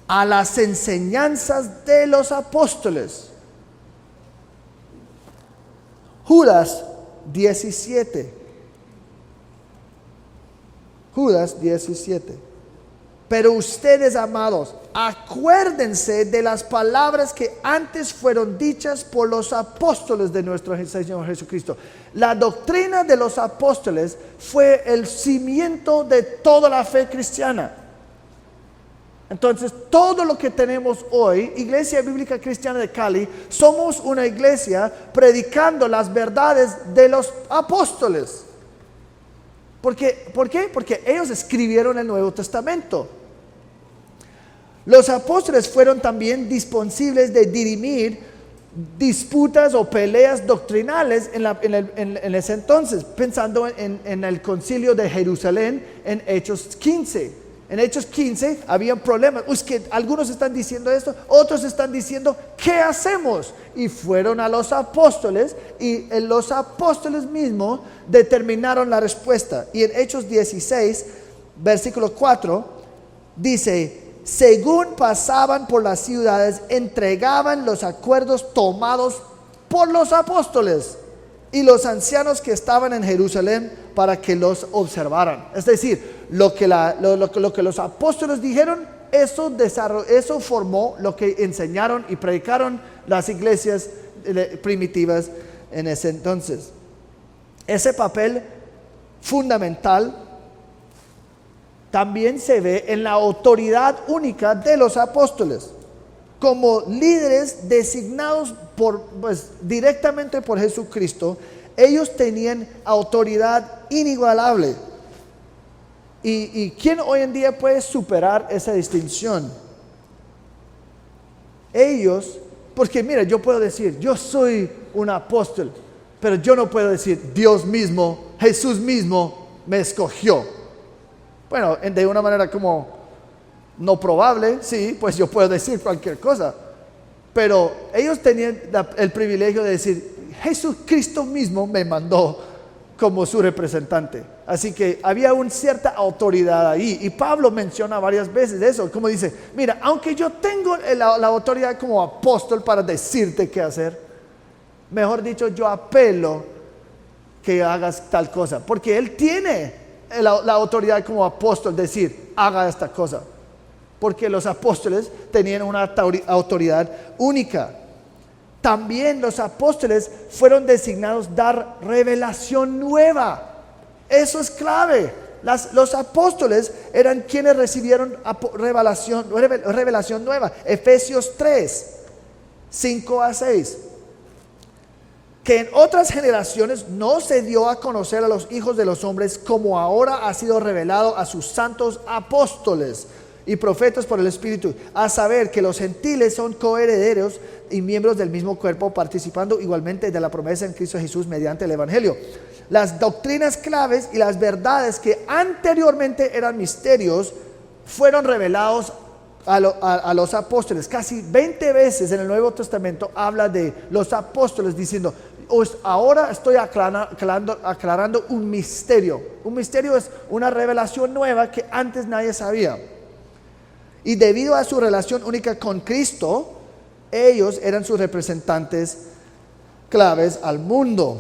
A las enseñanzas de los apóstoles. Judas 17. Pero ustedes, amados, acuérdense de las palabras que antes fueron dichas por los apóstoles de nuestro Señor Jesucristo. La doctrina de los apóstoles fue el cimiento de toda la fe cristiana. Entonces, todo lo que tenemos hoy, Iglesia Bíblica Cristiana de Cali, somos una iglesia predicando las verdades de los apóstoles. ¿Por qué? Porque ellos escribieron el Nuevo Testamento. Los apóstoles fueron también disponibles de dirimir disputas o peleas doctrinales en ese entonces, pensando en el concilio de Jerusalén en Hechos 15. En Hechos 15 había problemas. Que algunos están diciendo esto, otros están diciendo, ¿qué hacemos? Y fueron a los apóstoles y los apóstoles mismos determinaron la respuesta. Y en Hechos 16, versículo 4, dice: según pasaban por las ciudades, entregaban los acuerdos tomados por los apóstoles y los ancianos que estaban en Jerusalén para que los observaran. Es decir, lo que los apóstoles dijeron, eso formó lo que enseñaron y predicaron las iglesias primitivas en ese entonces. Ese papel fundamental también se ve en la autoridad única de los apóstoles. Como líderes designados directamente por Jesucristo, ellos tenían autoridad inigualable. ¿Y quién hoy en día puede superar esa distinción? Ellos, porque mira, yo puedo decir, yo soy un apóstol, pero yo no puedo decir, Dios mismo, Jesús mismo me escogió. Bueno, de una manera como no probable, sí, pues yo puedo decir cualquier cosa. Pero ellos tenían el privilegio de decir, Jesucristo mismo me mandó como su representante. Así que había una cierta autoridad ahí. Y Pablo menciona varias veces eso, como dice, mira, aunque yo tengo la autoridad como apóstol para decirte qué hacer, mejor dicho, yo apelo que hagas tal cosa. Porque él tiene la autoridad como apóstol decir, haga esta cosa. Porque los apóstoles tenían una autoridad única. También los apóstoles fueron designados dar revelación nueva. Eso es clave. Los apóstoles eran quienes recibieron revelación nueva. Efesios 3, 5 a 6. Que en otras generaciones no se dio a conocer a los hijos de los hombres, como ahora ha sido revelado a sus santos apóstoles y profetas por el Espíritu, a saber que los gentiles son coherederos y miembros del mismo cuerpo, participando igualmente de la promesa en Cristo Jesús mediante el Evangelio. Las doctrinas claves y las verdades que anteriormente eran misterios fueron revelados a los apóstoles. Casi 20 veces en el Nuevo Testamento habla de los apóstoles diciendo, ahora estoy aclarando un misterio. Un misterio es una revelación nueva que antes nadie sabía. Y debido a su relación única con Cristo, ellos eran sus representantes claves al mundo.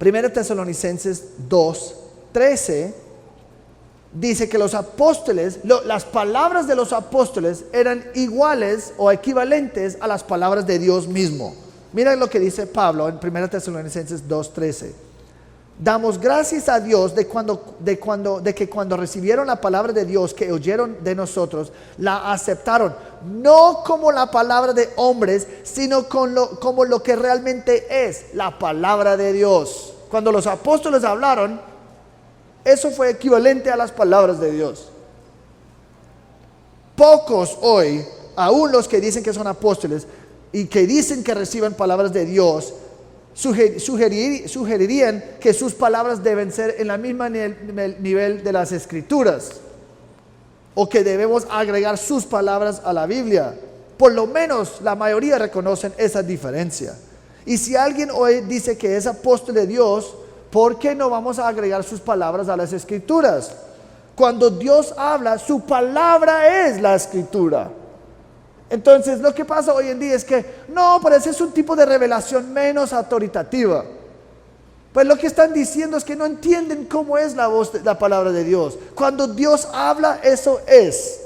1 Tesalonicenses 2:13 dice que los apóstoles, las palabras de los apóstoles eran iguales o equivalentes a las palabras de Dios mismo. Mira lo que dice Pablo en 1 Tesalonicenses 2:13. Damos gracias a Dios de que cuando recibieron la palabra de Dios que oyeron de nosotros, la aceptaron, no como la palabra de hombres, sino como lo que realmente es la palabra de Dios. Cuando los apóstoles hablaron, eso fue equivalente a las palabras de Dios. Pocos hoy, aún los que dicen que son apóstoles y que dicen que reciben palabras de Dios, sugerirían que sus palabras deben ser en la misma nivel de las Escrituras, o que debemos agregar sus palabras a la Biblia. Por lo menos la mayoría reconocen esa diferencia. Y si alguien hoy dice que es apóstol de Dios, ¿por qué no vamos a agregar sus palabras a las Escrituras? Cuando Dios habla, su palabra es la Escritura. Entonces lo que pasa hoy en día es que no, pero ese es un tipo de revelación menos autoritativa. Pues lo que están diciendo es que no entienden cómo es la voz de la palabra de Dios. Cuando Dios habla, eso es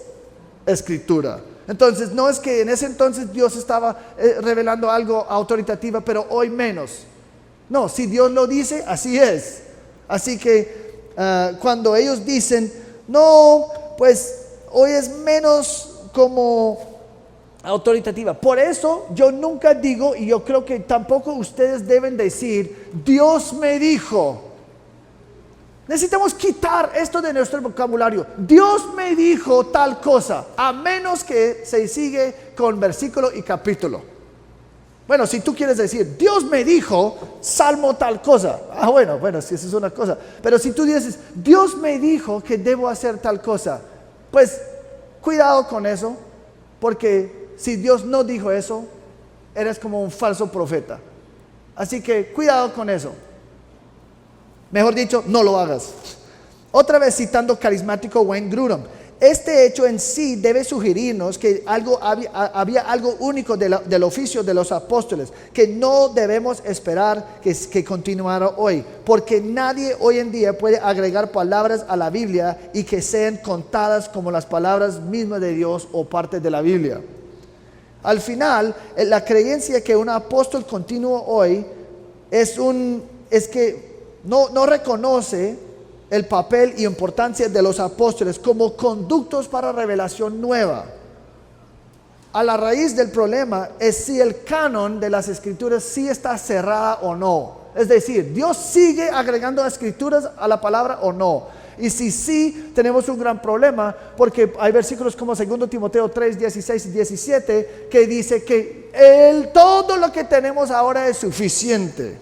escritura. Entonces no es que en ese entonces Dios estaba revelando algo autoritativo, pero hoy menos. No, si Dios lo dice, así es. Así que cuando ellos dicen, no, pues hoy es menos como autoritativa. Por eso yo nunca digo, y yo creo que tampoco ustedes deben decir, Dios me dijo. Necesitamos quitar esto de nuestro vocabulario. Dios me dijo tal cosa, a menos que se sigue con versículo y capítulo. Bueno, si tú quieres decir, Dios me dijo, salmo tal cosa. Bueno, si eso es una cosa. Pero si tú dices, Dios me dijo que debo hacer tal cosa, pues cuidado con eso, porque si Dios no dijo eso, eres como un falso profeta. Así que cuidado con eso. Mejor dicho, no lo hagas. Otra vez citando carismático Wayne Grudem. Este hecho en sí debe sugerirnos que había algo único del oficio de los apóstoles, que no debemos esperar que continuara hoy, porque nadie hoy en día puede agregar palabras a la Biblia y que sean contadas como las palabras mismas de Dios o parte de la Biblia. Al final, la creencia que un apóstol continuo hoy es que no reconoce el papel y importancia de los apóstoles como conductos para revelación nueva. A la raíz del problema es si el canon de las escrituras sí está cerrada o no. Es decir, Dios sigue agregando escrituras a la palabra o no. Y si sí, tenemos un gran problema, porque hay versículos como 2 Timoteo 3, 16 y 17 que dice que todo lo que tenemos ahora es suficiente.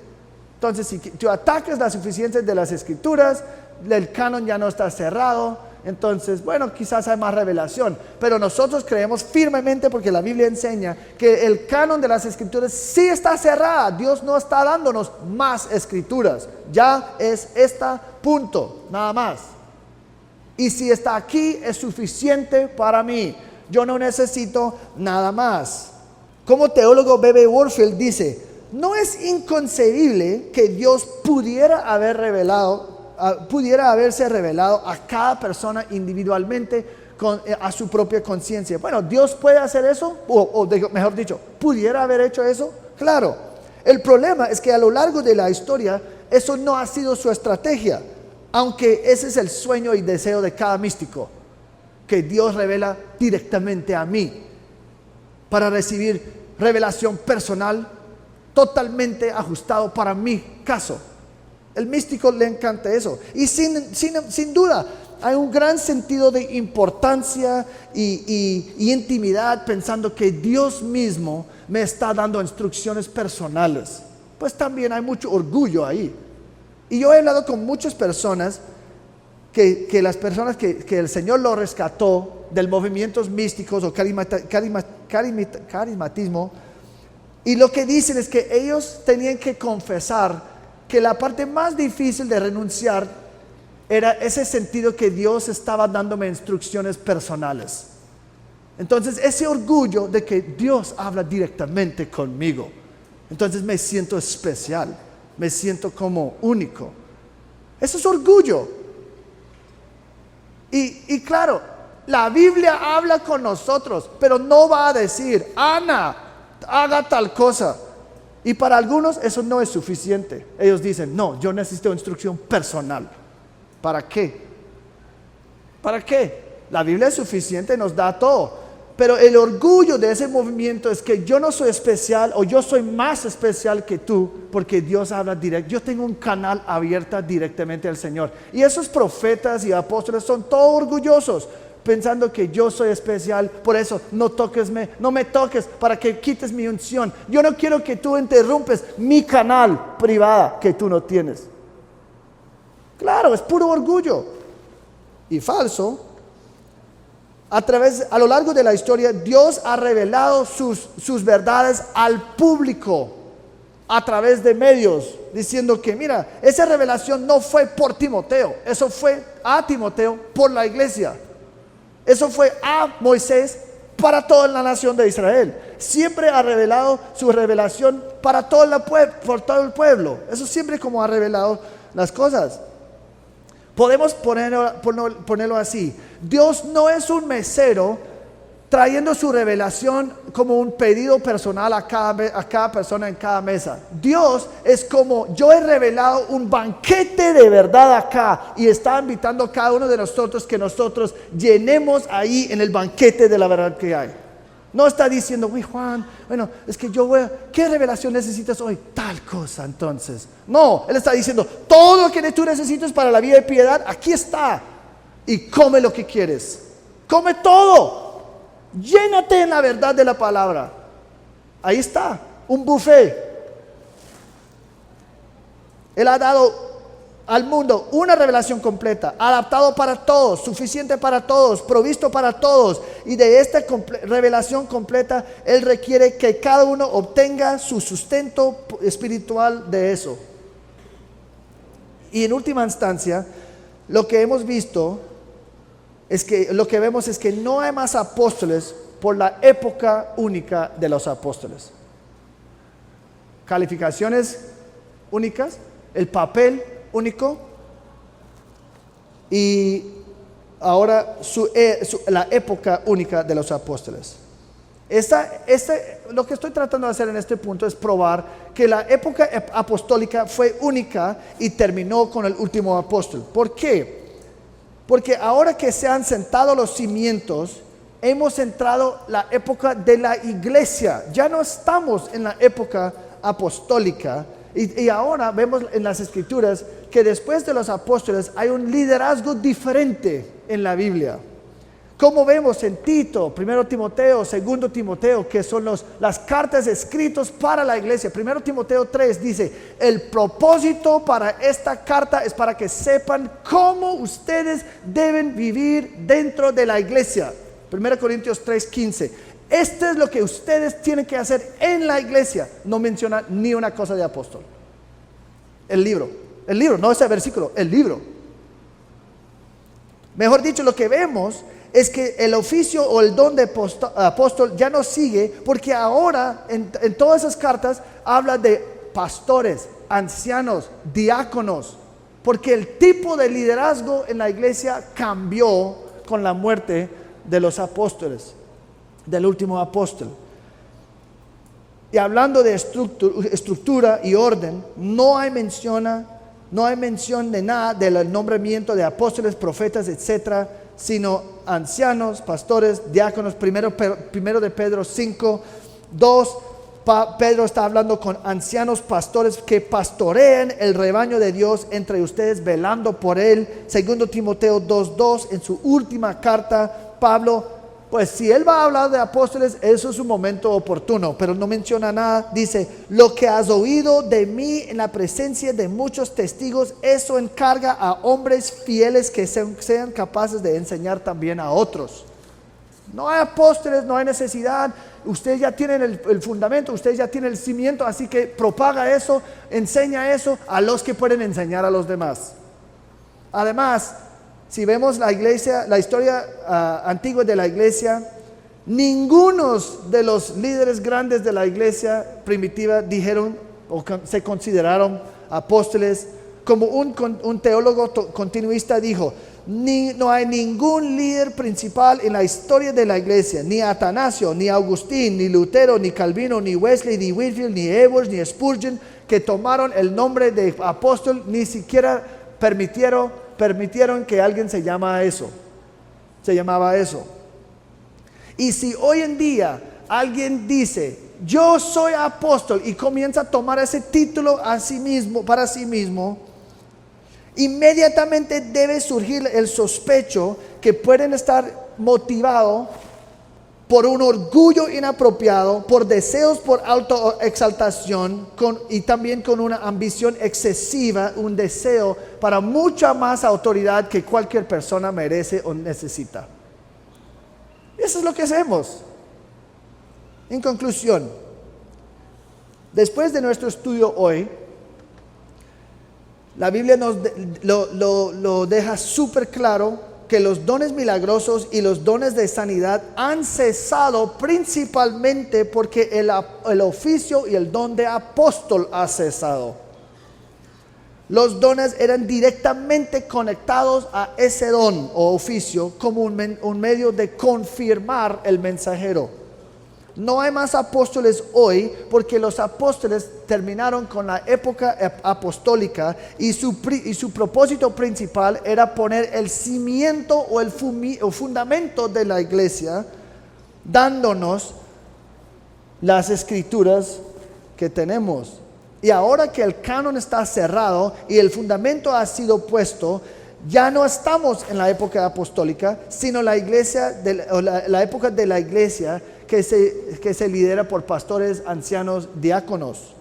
Entonces, si tú atacas la suficiencia de las escrituras, el canon ya no está cerrado. Entonces, bueno, quizás hay más revelación, pero nosotros creemos firmemente, porque la Biblia enseña que el canon de las escrituras sí está cerrada. Dios no está dándonos más escrituras, ya es esta, punto, nada más. Y si está aquí, es suficiente para mí. Yo no necesito nada más. Como teólogo B.B. Warfield dice, no es inconcebible que Dios pudiera haberse revelado a cada persona individualmente a su propia conciencia. Bueno, ¿Dios puede hacer eso? Mejor dicho, ¿pudiera haber hecho eso? Claro. El problema es que a lo largo de la historia, eso no ha sido su estrategia. Aunque ese es el sueño y deseo de cada místico, que Dios revela directamente a mí, para recibir revelación personal, totalmente ajustado para mi caso. El místico le encanta eso. Y sin duda hay un gran sentido de importancia y intimidad, pensando que Dios mismo me está dando instrucciones personales. Pues también hay mucho orgullo ahí. Y yo he hablado con muchas personas que las personas que el Señor lo rescató del movimientos místicos o carismatismo, y lo que dicen es que ellos tenían que confesar que la parte más difícil de renunciar era ese sentido que Dios estaba dándome instrucciones personales. Entonces ese orgullo de que Dios habla directamente conmigo, entonces me siento especial, me siento como único. Eso es orgullo. Y claro, la Biblia habla con nosotros, pero no va a decir, Ana, haga tal cosa. Y para algunos eso no es suficiente. Ellos dicen, no, yo necesito instrucción personal. ¿Para qué? ¿Para qué? La Biblia es suficiente, nos da todo. Pero el orgullo de ese movimiento es que yo no soy especial, o yo soy más especial que tú, porque Dios habla directo. Yo tengo un canal abierto directamente al Señor. Y esos profetas y apóstoles son todos orgullosos, pensando que yo soy especial. Por eso no me toques para que quites mi unción. Yo no quiero que tú interrumpes mi canal privado que tú no tienes. Claro, es puro orgullo y falso. A lo largo de la historia, Dios ha revelado sus verdades al público a través de medios, diciendo que mira, esa revelación no fue por Timoteo, eso fue a Timoteo por la iglesia. Eso fue a Moisés para toda la nación de Israel. Siempre ha revelado su revelación para por todo el pueblo. Eso siempre como ha revelado las cosas. Podemos ponerlo así. Dios no es un mesero trayendo su revelación como un pedido personal a cada persona en cada mesa. Dios es como: yo he revelado un banquete de verdad acá, y está invitando a cada uno de nosotros que nosotros llenemos ahí en el banquete de la verdad que hay. No está diciendo: uy, Juan, bueno, es que ¿qué revelación necesitas hoy? Tal cosa, entonces. No, Él está diciendo: todo lo que tú necesitas para la vida de piedad, aquí está. Y come lo que quieres. Come todo. Llénate en la verdad de la palabra. Ahí está, un buffet. Él ha dado al mundo una revelación completa, adaptado para todos, suficiente para todos, provisto para todos. Y de esta revelación completa, Él requiere que cada uno obtenga su sustento espiritual de eso. Y en última instancia, lo que hemos visto lo que vemos es que no hay más apóstoles por la época única de los apóstoles. Calificaciones únicas, el papel único, y ahora la época única de los apóstoles. Lo que estoy tratando de hacer en este punto es probar que la época apostólica fue única y terminó con el último apóstol. ¿Por qué? Porque ahora que se han sentado los cimientos, hemos entrado la época de la iglesia. Ya no estamos en la época apostólica. Y ahora vemos en las escrituras que después de los apóstoles hay un liderazgo diferente en la Biblia. Como vemos en Tito, 1 Timoteo, 2 Timoteo, que son las cartas escritas para la iglesia. 1 Timoteo 3 dice: el propósito para esta carta es para que sepan cómo ustedes deben vivir dentro de la iglesia. 1 Corintios 3:15. Esto es lo que ustedes tienen que hacer en la iglesia. No menciona ni una cosa de apóstol. El libro, no ese versículo, el libro. Mejor dicho, lo que vemos es que el oficio o el don de apóstol ya no sigue, porque ahora en todas esas cartas habla de pastores, ancianos, diáconos, porque el tipo de liderazgo en la iglesia cambió con la muerte de los apóstoles, del último apóstol. Y hablando de estructura y orden, no hay mención de nada del nombramiento de apóstoles, profetas, etcétera, sino ancianos, pastores, diáconos. Primero de Pedro 5:2, Pedro está hablando con ancianos pastores que pastorean el rebaño de Dios entre ustedes, velando por él. 2 Timoteo 2:2, en su última carta, Pablo, pues si él va a hablar de apóstoles, eso es un momento oportuno, pero no menciona nada. Dice: lo que has oído de mí en la presencia de muchos testigos, eso encarga a hombres fieles que sean capaces de enseñar también a otros. No hay apóstoles, no hay necesidad. Ustedes ya tienen el fundamento, ustedes ya tienen el cimiento, así que propaga eso, enseña eso a los que pueden enseñar a los demás. Además, si vemos la iglesia, la historia antigua de la iglesia, ninguno de los líderes grandes de la iglesia primitiva dijeron o se consideraron apóstoles. Como un teólogo continuista dijo: no hay ningún líder principal en la historia de la iglesia, ni Atanasio, ni Agustín, ni Lutero, ni Calvino, ni Wesley, ni Whitefield, ni Edwards, ni Spurgeon, que tomaron el nombre de apóstol, ni siquiera permitieron que alguien se llamaba eso. Y si hoy en día alguien dice: yo soy apóstol, y comienza a tomar ese título para sí mismo, inmediatamente debe surgir el sospecho que pueden estar motivados por un orgullo inapropiado, por deseos por autoexaltación, y también con una ambición excesiva, un deseo para mucha más autoridad que cualquier persona merece o necesita. Eso es lo que hacemos. En conclusión, después de nuestro estudio hoy, la Biblia nos lo deja súper claro que los dones milagrosos y los dones de sanidad han cesado principalmente porque el oficio y el don de apóstol ha cesado. Los dones eran directamente conectados a ese don o oficio como un medio de confirmar el mensajero. No hay más apóstoles hoy porque los apóstoles terminaron con la época apostólica y su propósito principal era poner el cimiento o el fundamento de la iglesia, dándonos las escrituras que tenemos. Y ahora que el canon está cerrado y el fundamento ha sido puesto, ya no estamos en la época apostólica, sino la época de la iglesia que se lidera por pastores, ancianos, diáconos.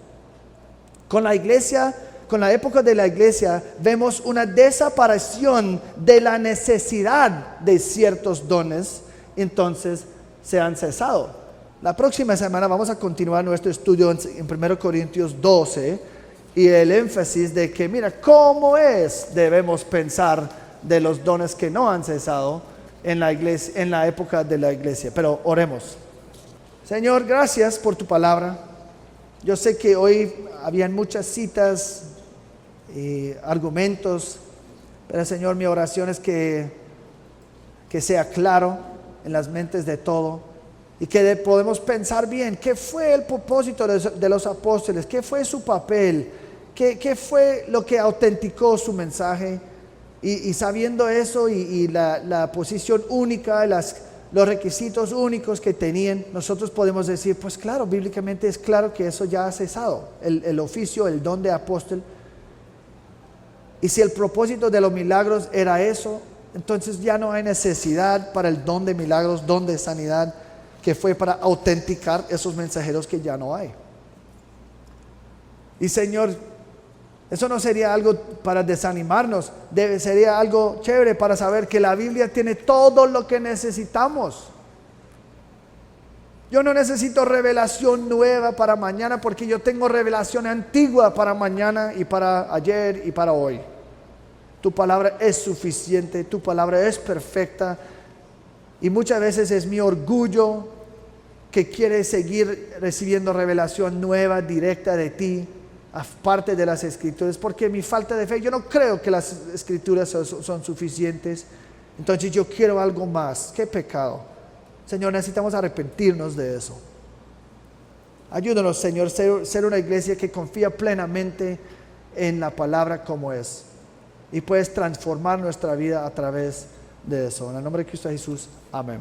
Con la época de la iglesia, vemos una desaparición de la necesidad de ciertos dones, entonces se han cesado. La próxima semana vamos a continuar nuestro estudio en 1 Corintios 12 y el énfasis de que, mira, ¿cómo debemos pensar de los dones que no han cesado en la iglesia, en la época de la iglesia? Pero oremos. Señor, gracias por tu palabra. Yo sé que hoy habían muchas citas y argumentos, pero Señor, mi oración es que sea claro en las mentes de todo y que podemos pensar bien qué fue el propósito de los apóstoles, qué fue su papel, qué fue lo que autenticó su mensaje, y sabiendo eso y la posición única, los requisitos únicos que tenían, nosotros podemos decir, pues claro, bíblicamente es claro que eso ya ha cesado, el oficio, el don de apóstol. Y si el propósito de los milagros era eso, entonces ya no hay necesidad para el don de milagros, don de sanidad, que fue para autenticar esos mensajeros que ya no hay. Y Señor, eso no sería algo para desanimarnos, sería algo chévere para saber que la Biblia tiene todo lo que necesitamos. Yo no necesito revelación nueva para mañana porque yo tengo revelación antigua para mañana y para ayer y para hoy. Tu palabra es suficiente, tu palabra es perfecta. Y muchas veces es mi orgullo que quiere seguir recibiendo revelación nueva, directa de ti, aparte de las escrituras, porque mi falta de fe, yo no creo que las escrituras son suficientes. Entonces yo quiero algo más. ¡Qué pecado! Señor, necesitamos arrepentirnos de eso. Ayúdanos, Señor, ser una iglesia que confía plenamente en la palabra como es. Y puedes transformar nuestra vida a través de eso. En el nombre de Cristo Jesús. Amén.